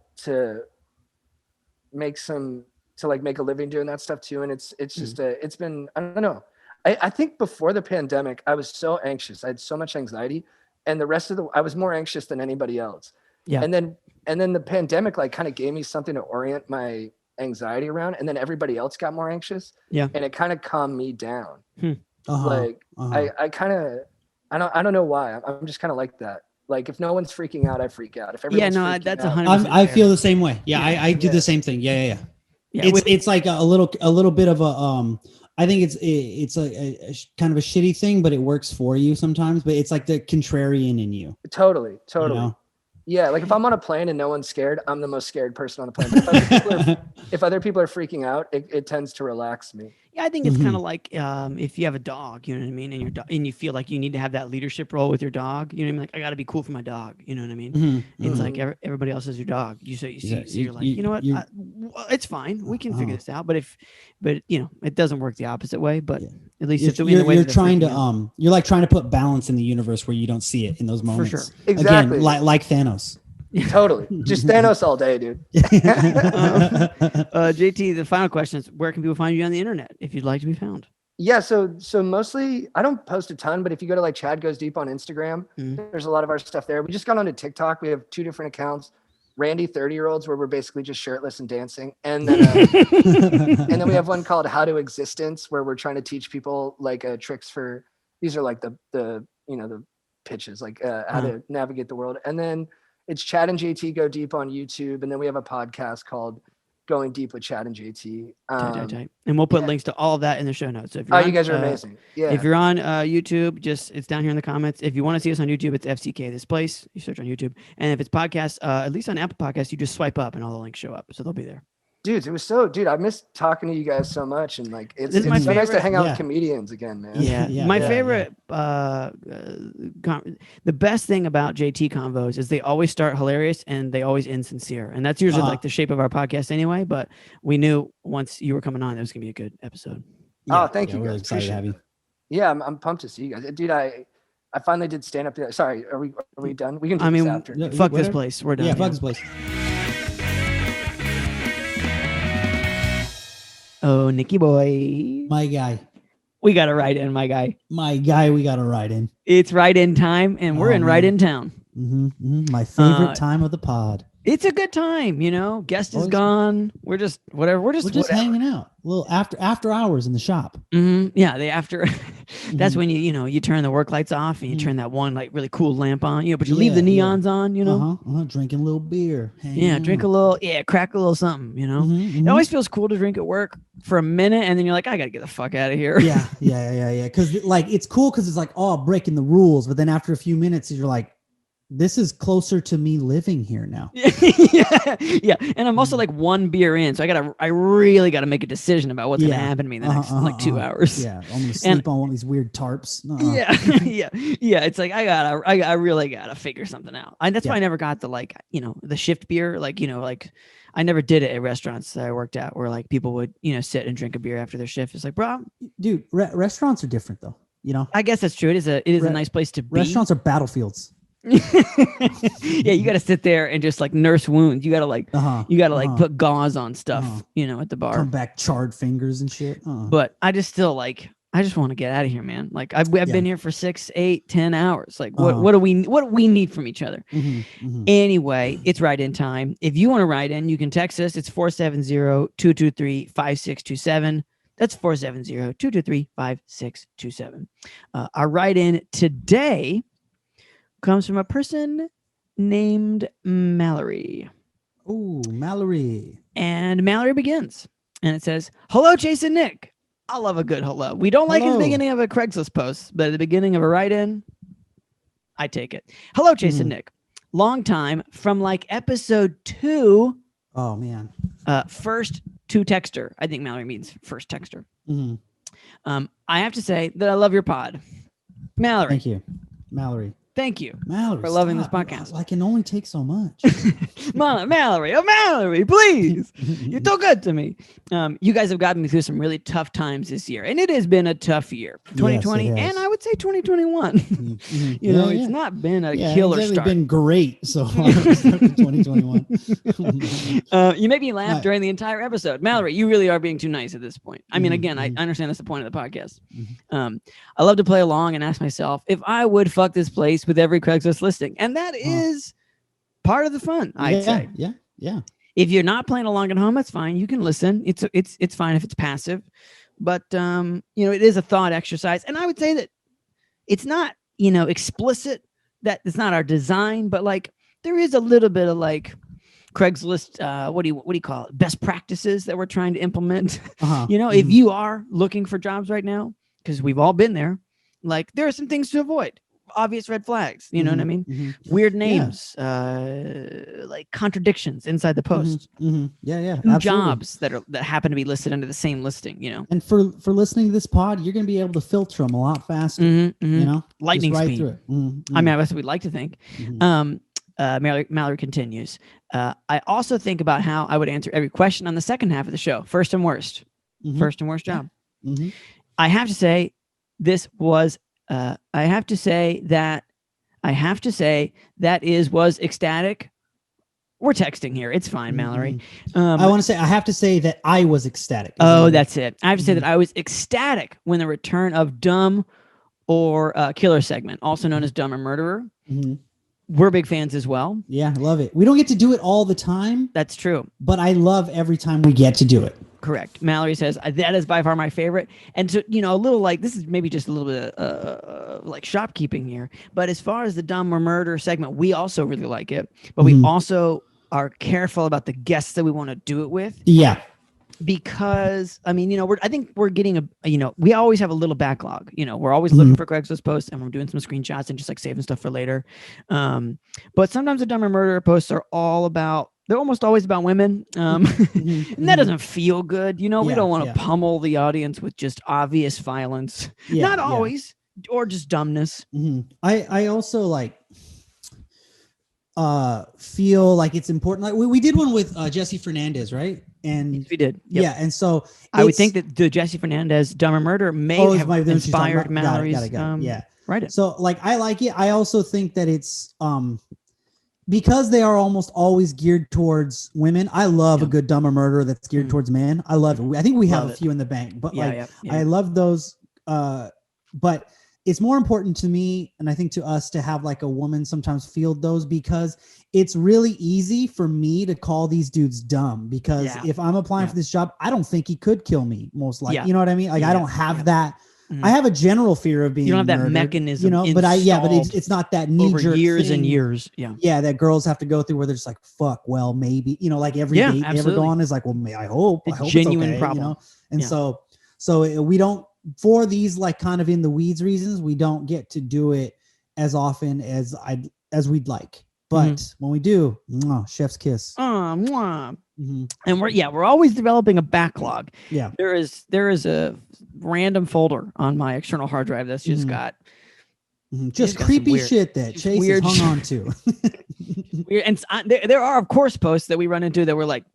make make a living doing that stuff too. And it's just it's been, I don't know. I think before the pandemic, I was so anxious. I had so much anxiety, and the rest of I was more anxious than anybody else. Yeah. And then the pandemic like kind of gave me something to orient my anxiety around. And then everybody else got more anxious. Yeah. And it kind of calmed me down. Uh-huh. Like I kind of, I don't know why. I'm just kind of like that. Like if no one's freaking out, I freak out. If Yeah, everyone's no, freaking that's out, 100%. I feel the same way. Yeah, Yeah. I do Yeah. the same thing. Yeah. Yeah, It's like a little bit of a I think it's a kind of a shitty thing, but it works for you sometimes. But it's like the contrarian in you. totally. You know? Yeah, like if I'm on a plane and no one's scared, I'm the most scared person on the plane. But if other people are freaking out, it tends to relax me. Yeah, I think it's Mhm. kind of like if you have a dog, you know what I mean, and and you feel like you need to have that leadership role with your dog. You know what I mean? Like I got to be cool for my dog. You know what I mean? Mhm, It's mhm. like everybody else is your dog. You so Yeah, you're like, you know what? It's fine. We can figure Uh-huh. this out. But you know, it doesn't work the opposite way. But Yeah. at least You're, it's in the way you're that they're trying to freaking out. you're like trying to put balance in the universe where you don't see it in those moments. sure. Exactly. Again, like Thanos. Totally. Just Thanos all day, dude. JT, the final question is: where can people find you on the internet if you'd like to be found? Yeah, so mostly I don't post a ton, but if you go to like Chad Goes Deep on Instagram, Mhm. there's a lot of our stuff there. We just got onto TikTok. We have 2 different accounts. Randy 30-year-olds where we're basically just shirtless and dancing. And then and then we have one called How to Existence where we're trying to teach people like tricks for these are like the you know the pitches like how to navigate the world. And then it's Chad and JT Go Deep on YouTube, and then we have a podcast called Going Deep with Chad and JT. Tight. And we'll put yeah. links to all of that in the show notes. So if you're You guys are amazing. Yeah. If you're on YouTube, it's down here in the comments. If you want to see us on YouTube, it's FCK This Place. You search on YouTube. And if it's podcasts, at least on Apple Podcasts, you just swipe up and all the links show up. So they'll be there. Dude, I miss talking to you guys so much, and like it's This is my so nice to favorite- hang out yeah. with comedians again, man. Yeah. My Yeah. favorite, the best thing about JT convos is they always start hilarious and they always end sincere. And that's usually like the shape of our podcast anyway. But we knew once you were coming on, it was going to be a good episode. Oh, thank you We're really guys. excited to have Appreciate you. Yeah, I'm pumped to see you guys. Dude, I finally did stand up. Sorry, are we done? We can do this after. no, Fuck this whatever. place. We're done. Yeah, fuck this place. Oh, Nicky boy. My guy. We got to ride in, my guy. My guy, we got to ride in. It's right in time, and we're Oh, in right man. in town. My favorite Uh, time of the pod. It's a good time, you know. Guest is Always- gone. We're just whatever. We're just whatever. hanging out. A little after hours in the shop. Yeah, they after. That's Mhm. when you turn the work lights off and you Mhm. turn that one like really cool lamp on, but you leave the Yeah, neons on, you know. Drinking a little beer. Yeah, drink a little. Yeah, crack a little something, you know. Mm-hmm. It always feels cool to drink at work for a minute, and then you're like, I gotta get the fuck out of here. yeah. Because like it's cool because it's like breaking the rules, but then after a few minutes, you're like, this is closer to me living here now. yeah. And I'm also like one beer in, so I really gotta make a decision about what's gonna Yeah. happen to me in the next like 2 hours. Yeah, I'm gonna sleep on one of these weird tarps. Yeah. It's like I really gotta figure something out. That's why I never got the shift beer. I never did it at restaurants that I worked at where like people would sit and drink a beer after their shift. It's like, bro, Dude, restaurants are different though. I guess that's true. It is a nice place to be. Restaurants are battlefields. Yeah, you got to sit there and just like nurse wounds. You got to like put gauze on stuff, at the bar. Come back charred fingers and shit. But I just want to get out of here, man. Like I've been here for 6, 8, 10 hours. Like what do we need from each other? Anyway, it's right in time. If you want to write in, you can text us. It's 470-223-5627. That's 470-223-5627. Our write in today comes from a person named Mallory. Oh, Mallory. And Mallory begins. And it says, hello, Jason Nick. I love a good hello. We don't like at the beginning of a Craigslist post, but at the beginning of a write-in, I take it. Hello, Jason Nick. Long time from like episode 2. Oh, man. First to texter. I think Mallory means first texter. I have to say that I love your pod. Mallory. Thank you, Mallory. Thank you Mallory, for loving this stop. podcast. I can only take so much. Mallory, please. You're so good to me. You guys have gotten me through some really tough times this year, and it has been a tough year, 2020, Yes, it has. and I would say 2021. Mhm. You know, it's not been a killer it's start. been great so far. 2021. You make me laugh during the entire episode. Mallory, you really are being too nice at this point. I mean, again, I understand that's the point of the podcast. I love to play along and ask myself if I would fuck this place with every Craigslist listing. And that is part of the fun, I'd say. Yeah. If you're not playing along at home, that's fine. You can listen. It's fine if it's passive. But, it is a thought exercise. And I would say that it's not, explicit, that it's not our design, but like there is a little bit of like Craigslist, what do you call it? Best practices that we're trying to implement. If you are looking for jobs right now, because we've all been there, like there are some things to avoid. Obvious red flags, you know what I mean? Weird names, like contradictions inside the post. Yeah, absolutely. Jobs that happen to be listed under the same listing, And for listening to this pod, you're going to be able to filter them a lot faster. Lightning right speed. Through it. I mean, that's what we'd like to think. Mallory continues. I also think about how I would answer every question on the second half of the show. First and worst job. I have to say this was I have to say that was ecstatic. We're texting here. It's fine, Mallory. I have to say that I was ecstatic. Oh, that's it. I have to say that I was ecstatic when the return of Dumb or Killer segment, also known as Dumb or Murderer. We're big fans as well. Yeah, I love it. We don't get to do it all the time. That's true. But I love every time we get to do it. Correct. Mallory says that is by far my favorite. And so, a little like, this is maybe just a little bit like shopkeeping here. But as far as the Dumb or Murder segment, we also really like it. But we also are careful about the guests that we want to do it with. Yeah. Because I mean, I think we're getting we always have a little backlog. We're always looking for Craigslist posts, and we're doing some screenshots and just like saving stuff for later. But sometimes the Dumb or Murder posts are they're almost always about women. And that doesn't feel good. We don't want to pummel the audience with just obvious violence. Not always, or just dumbness. I also feel like it's important. Like we did one with Jesse Fernandez, right? And yes, we did. Yep. Yeah. And so I would think that the Jesse Fernandez Dumb or Murder may have inspired Mallory's writing. So I like it. I also think that it's because they are almost always geared towards women. I love a good Dumb or Murder that's geared towards men. I love it. I think we have a few in the bank, but I love those. But it's more important to me, and I think to us, to have like a woman sometimes field those, because it's really easy for me to call these dudes dumb, because if I'm applying for this job, I don't think he could kill me, most likely. You know what I mean? Like I don't have that. I have a general fear of being. You don't have murdered, that mechanism, but it's not that knee jerk over years thing. And years. Yeah, that girls have to go through where they're just like, fuck, well, maybe, like every date they ever go on is like, well, I hope genuine it's okay, problem. And so we don't, for these like kind of in the weeds reasons, we don't get to do it as often as we'd like. But when we do, chef's kiss. And we're always developing a backlog. Yeah. There is a random folder on my external hard drive that's just got just creepy shit that Chase is hung on to. Weird, and there are of course posts that we run into that we're like,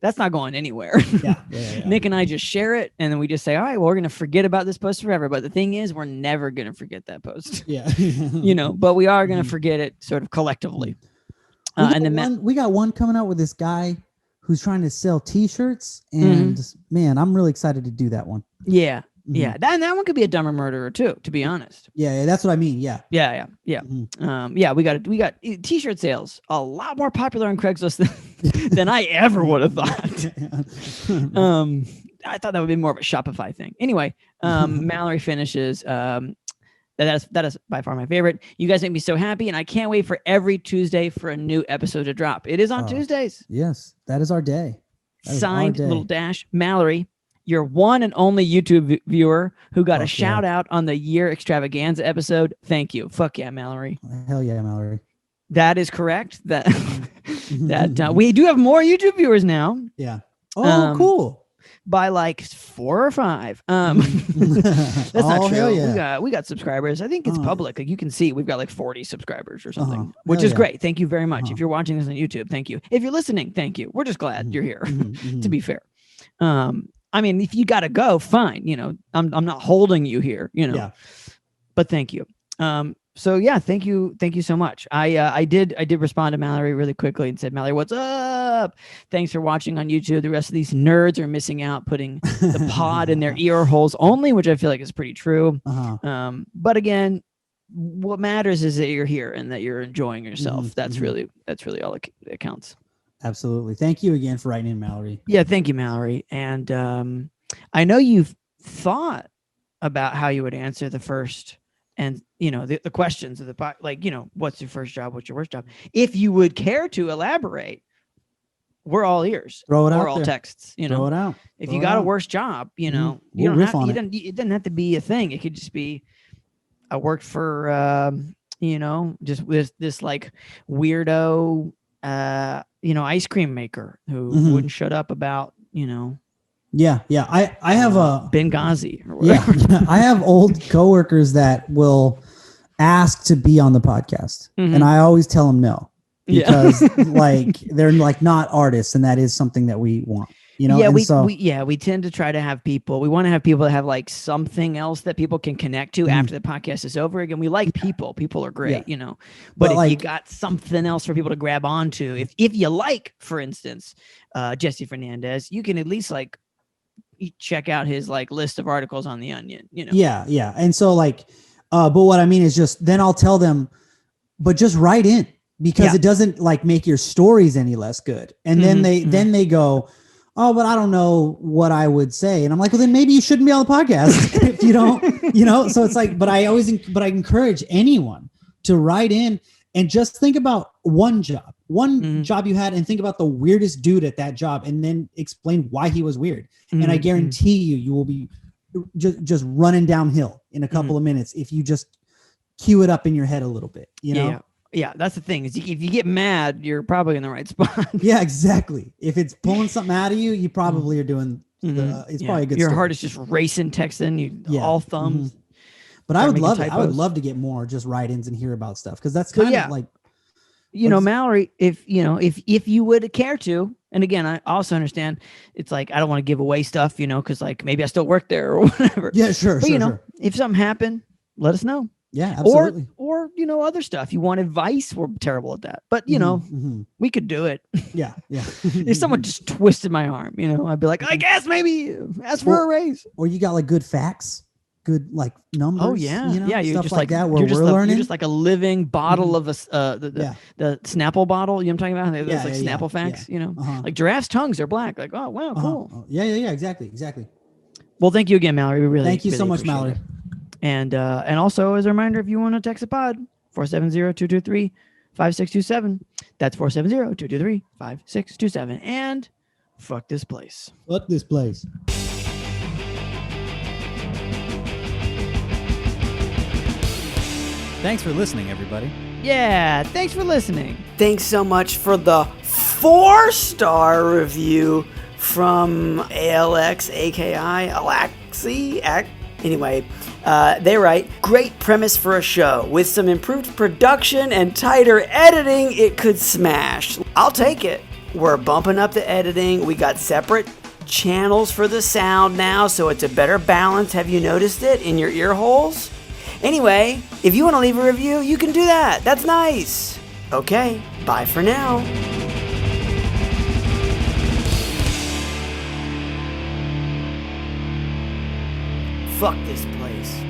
that's not going anywhere. Yeah. Nick and I just share it, and then we just say, all right, well, we're gonna forget about this post forever. But the thing is, we're never gonna forget that post. Yeah. But we are gonna forget it sort of collectively. We got one coming out with this guy who's trying to sell T-shirts, and man, I'm really excited to do that one. Yeah. Yeah, that one could be a Dumb or Murderer too, to be honest. Yeah, that's what I mean. Yeah. We got T-shirt sales a lot more popular on Craigslist than I ever would have thought. I thought that would be more of a Shopify thing. Anyway, Mallory finishes. That is by far my favorite. You guys make me so happy, and I can't wait for every Tuesday for a new episode to drop. It is on Tuesdays. Yes, that is our day. Signed, little dash, Mallory. Your one and only YouTube viewer who got a shout out on the year extravaganza episode. Thank you. Fuck yeah, Mallory. Hell yeah, Mallory. That is correct. That we do have more YouTube viewers now. Yeah. Oh, cool. by like 4 or 5. That's not Oh, hell true. yeah. We got subscribers. I think it's Uh-huh. public. Like you can see we've got like 40 subscribers or something, Uh-huh. which Hell is yeah. great. Thank you very much. Uh-huh. If you're watching this on YouTube, thank you. If you're listening, thank you. We're just glad you're here. To be fair. I mean, if you got to go, fine. You know, I'm not holding you here, you know, Yeah. but thank you. So yeah, thank you so much. I did respond to Mallory really quickly and said, Mallory, what's up? Thanks for watching on YouTube. The rest of these nerds are missing out, putting the pod in their ear holes only, which I feel like is pretty true. But again, what matters is that you're here and that you're enjoying yourself. That's really all that counts. Absolutely. Thank you again for writing in, Mallory. Yeah, thank you, Mallory. And I know you've thought about how you would answer the first and, you know, the questions of the, like, you know, what's your first job? What's your worst job? If you would care to elaborate, we're all ears. Throw it out or all there. texts, you know. Throw it out. If Throw you it got a out. worst job, you know, We'll riff on it. it doesn't have to be a thing. It could just be, I worked for, you know, just with this like weirdo, you know, ice cream maker who wouldn't shut up about, you know. Yeah. I have a Benghazi or whatever. Yeah, I have old coworkers that will ask to be on the podcast, and I always tell them no because like they're like not artists, and that is something that we want. You know, yeah, and we tend to try to have people. We want to have people that have like something else that people can connect to after the podcast is over. Again, we like people. People are great, you know. But if like, you got something else for people to grab onto, if you like, for instance, Jesse Fernandez, you can at least like check out his like list of articles on The Onion. You know. Yeah, and so like, but what I mean is just then I'll tell them, but just write in because it doesn't like make your stories any less good. And then they go, oh, but I don't know what I would say. And I'm like, well, then maybe you shouldn't be on the podcast if you don't, you know? So it's like, but I encourage anyone to write in and just think about one job you had and think about the weirdest dude at that job and then explain why he was weird. And I guarantee you will be just running downhill in a couple of minutes if you just cue it up in your head a little bit, you know? Yeah, that's the thing. Is if you get mad, you're probably in the right spot. Yeah, exactly. If it's pulling something out of you, you probably are doing. It's probably a good. Your story. heart is just racing, texting. All thumbs. But I would love it. I would love to get more just write-ins and hear about stuff because that's kind of like. You know, Mallory, if you would care to, and again, I also understand it's like I don't want to give away stuff, you know, because like maybe I still work there or whatever. Yeah, sure. But you know, if something happened, let us know. Yeah, absolutely. Or you know, other stuff. You want advice? We're terrible at that. But you know, we could do it. Yeah. If someone just twisted my arm, you know, I'd be like, I guess maybe ask for a raise. Or you got like good facts, good like numbers. Oh yeah, you know, yeah. You're stuff just like that. Where we're learning. You're just like a living bottle of the Snapple bottle. You know what I'm talking about? Those like Snapple facts. You know, like giraffes' tongues are black. Like, oh wow, cool. Yeah. Exactly. Well, thank you again, Mallory. We really thank you so much, appreciate Mallory. it. And also as a reminder, if you want to text a pod, 470-223-5627. That's 470-223-5627. And fuck this place. Fuck this place. Thanks for listening, everybody. Yeah, thanks for listening. Thanks so much for the 4-star review from ALX, AKI, Alaxi. Anyway, they write, great premise for a show. With some improved production and tighter editing, it could smash. I'll take it. We're bumping up the editing. We got separate channels for the sound now, so it's a better balance. Have you noticed it in your ear holes? Anyway, if you want to leave a review, you can do that. That's nice. Okay, bye for now. Fuck this place.